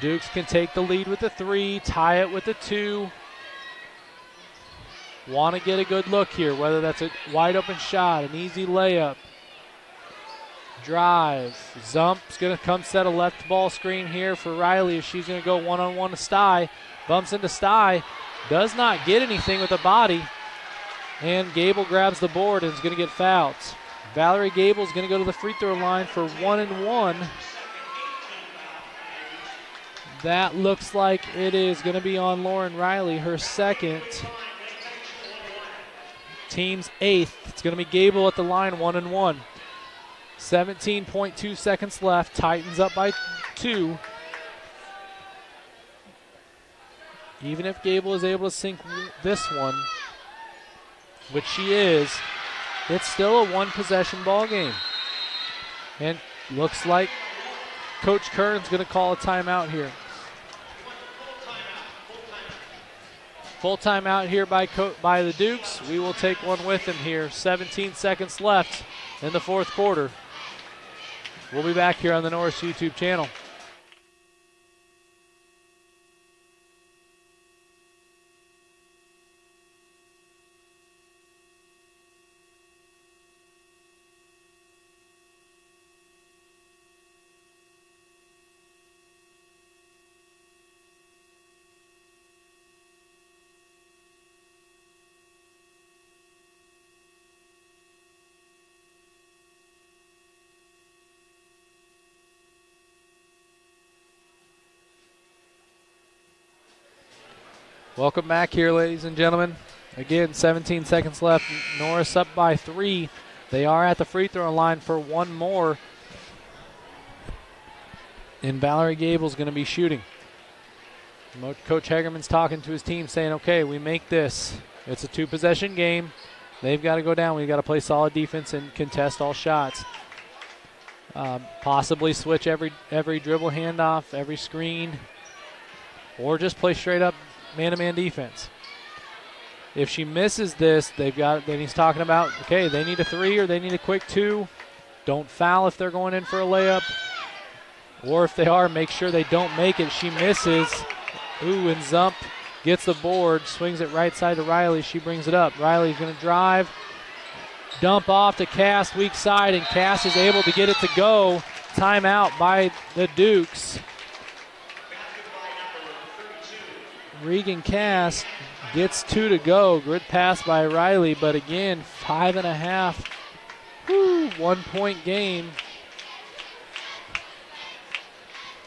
Dukes can take the lead with the 3, tie it with the 2. Want to get a good look here, whether that's a wide open shot, an easy layup. Drive. Zump's going to come set a left ball screen here for Riley. She's going to go one-on-one to Sty. Bumps into Sty. Does not get anything with the body. And Gable grabs the board and is going to get fouled. Valerie Gable is going to go to the free throw line for 1-1. That looks like it is going to be on Lauren Riley, her second. Team's eighth. It's going to be Gable at the line, 1-1. 17.2 seconds left. Titans up by 2. Even if Gable is able to sink this one, which she is, it's still a one-possession ball game. And looks like Coach Kern's going to call a timeout here. Full timeout here by the Dukes. We will take one with him here. 17 seconds left in the fourth quarter. We'll be back here on the Norris YouTube channel. Welcome back here, ladies and gentlemen. Again, 17 seconds left. Norris up by 3. They are at the free throw line for one more. And Valerie Gable's going to be shooting. Coach Hagerman's talking to his team saying, okay, we make this. It's a two-possession game. They've got to go down. We've got to play solid defense and contest all shots. Possibly switch every dribble handoff, every screen, or just play straight up man-to-man defense. If she misses this, then he's talking about, okay, they need a 3 or they need a quick 2. Don't foul if they're going in for a layup. Or if they are, make sure they don't make it. She misses. Ooh, and Zump gets the board, swings it right side to Riley. She brings it up. Riley's going to drive, dump off to Cass, weak side, and Cass is able to get it to go. Timeout by the Dukes. Regan Cass gets 2 to go. Good pass by Riley, but again, 5.5. 1-point game.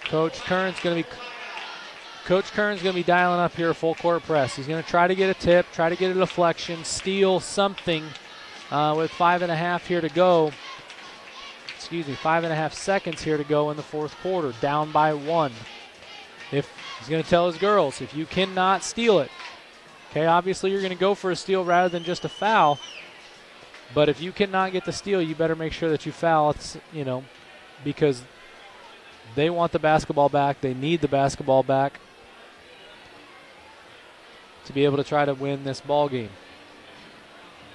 Coach Kern's going to be dialing up here a full court press. He's going to try to get a tip, try to get a deflection, steal something with 5.5 here to go. 5.5 seconds here to go in the fourth quarter, down by 1. If He's going to tell his girls, if you cannot steal it, okay, obviously you're going to go for a steal rather than just a foul. But if you cannot get the steal, you better make sure that you foul. It's, because they want the basketball back. They need the basketball back to be able to try to win this ball game.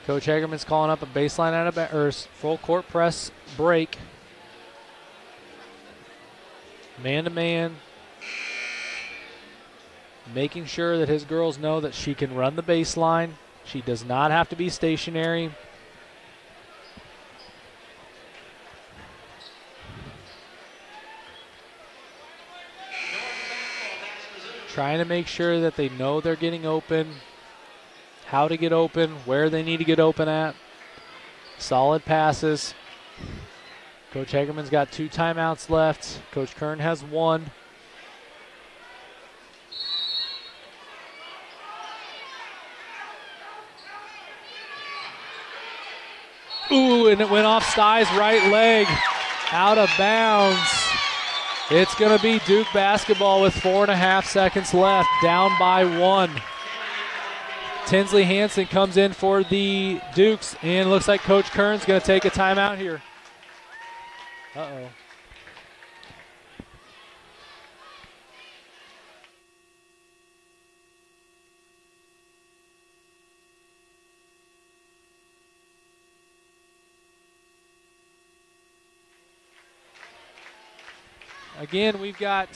Coach Hagerman's calling up a baseline full court press break. Man-to-man. Making sure that his girls know that she can run the baseline. She does not have to be stationary. Trying to make sure that they know they're getting open, how to get open, where they need to get open at. Solid passes. Coach Hagerman's got 2 timeouts left. Coach Kern has 1. Ooh, and it went off Stye's right leg, out of bounds. It's going to be Duke basketball with 4.5 seconds left, down by 1. Tinsley Hansen comes in for the Dukes, and looks like Coach Kern's going to take a timeout here. Uh-oh. Again, we've got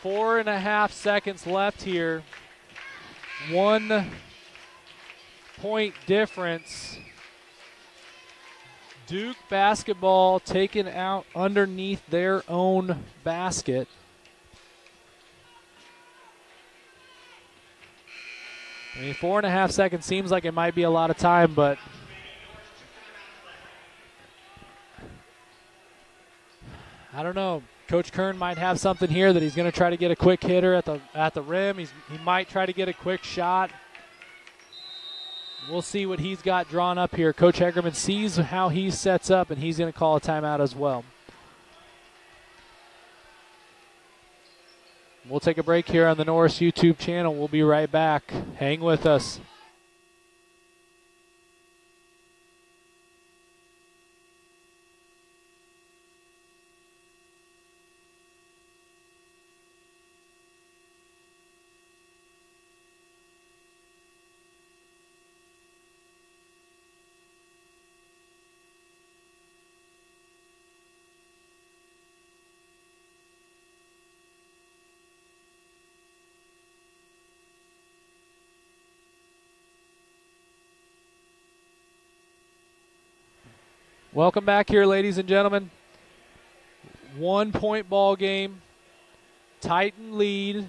4.5 seconds left here. 1 point difference. Duke basketball taken out underneath their own basket. I mean, 4.5 seconds seems like it might be a lot of time, but I don't know. Coach Kern might have something here that he's going to try to get a quick hitter at the rim. He might try to get a quick shot. We'll see what he's got drawn up here. Coach Hagerman sees how he sets up, and he's going to call a timeout as well. We'll take a break here on the Norris YouTube channel. We'll be right back. Hang with us. Welcome back here, ladies and gentlemen. 1 point ball game. Titan lead.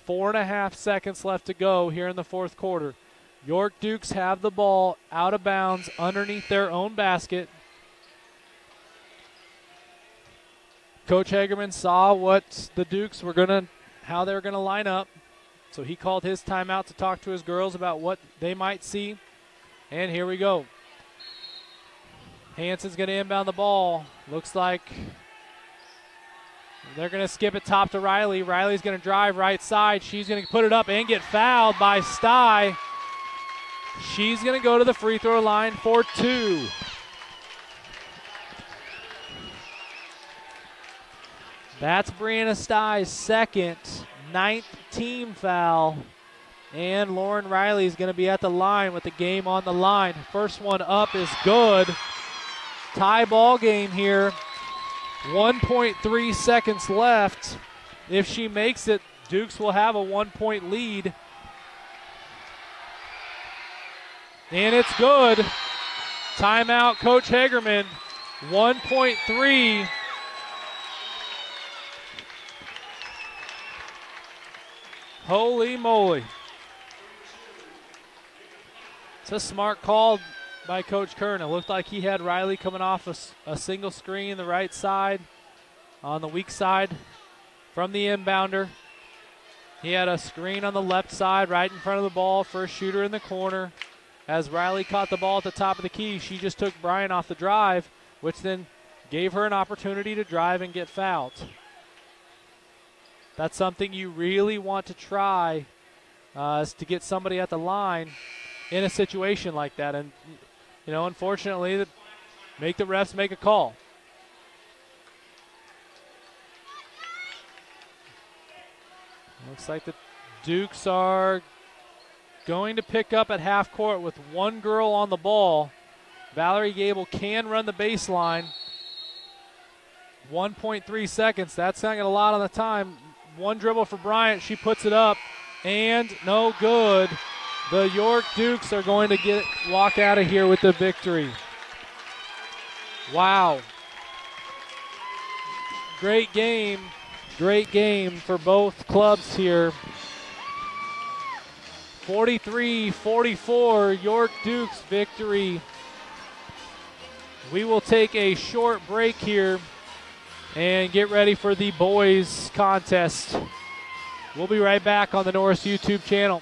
4.5 seconds left to go here in the fourth quarter. York Dukes have the ball out of bounds underneath their own basket. Coach Hagerman saw what the Dukes were how they were gonna line up. So he called his timeout to talk to his girls about what they might see. And here we go. Hansen's going to inbound the ball. Looks like they're going to skip it top to Riley. Riley's going to drive right side. She's going to put it up and get fouled by Stye. She's going to go to the free throw line for 2. That's Brianna Stye's second, 9th team foul. And Lauren Riley is going to be at the line with the game on the line. First one up is good. Tie ball game here. 1.3 seconds left. If she makes it, Dukes will have a 1 point lead. And it's good. Timeout, Coach Hagerman. 1.3. Holy moly. It's a smart call by Coach Kern. It looked like he had Riley coming off a single screen the right side on the weak side from the inbounder. He had a screen on the left side right in front of the ball for a shooter in the corner. As Riley caught the ball at the top of the key, she just took Brian off the drive, which then gave her an opportunity to drive and get fouled. That's something you really want to try, is to get somebody at the line in a situation like that. And, unfortunately, make the refs make a call. Looks like the Dukes are going to pick up at half court with one girl on the ball. Valerie Gable can run the baseline. 1.3 seconds. That's not a lot on the time. One dribble for Bryant. She puts it up, and no good. The York Dukes are going to walk out of here with the victory. Wow. Great game. Great game for both clubs here. 43-44, York Dukes victory. We will take a short break here and get ready for the boys contest. We'll be right back on the Norris YouTube channel.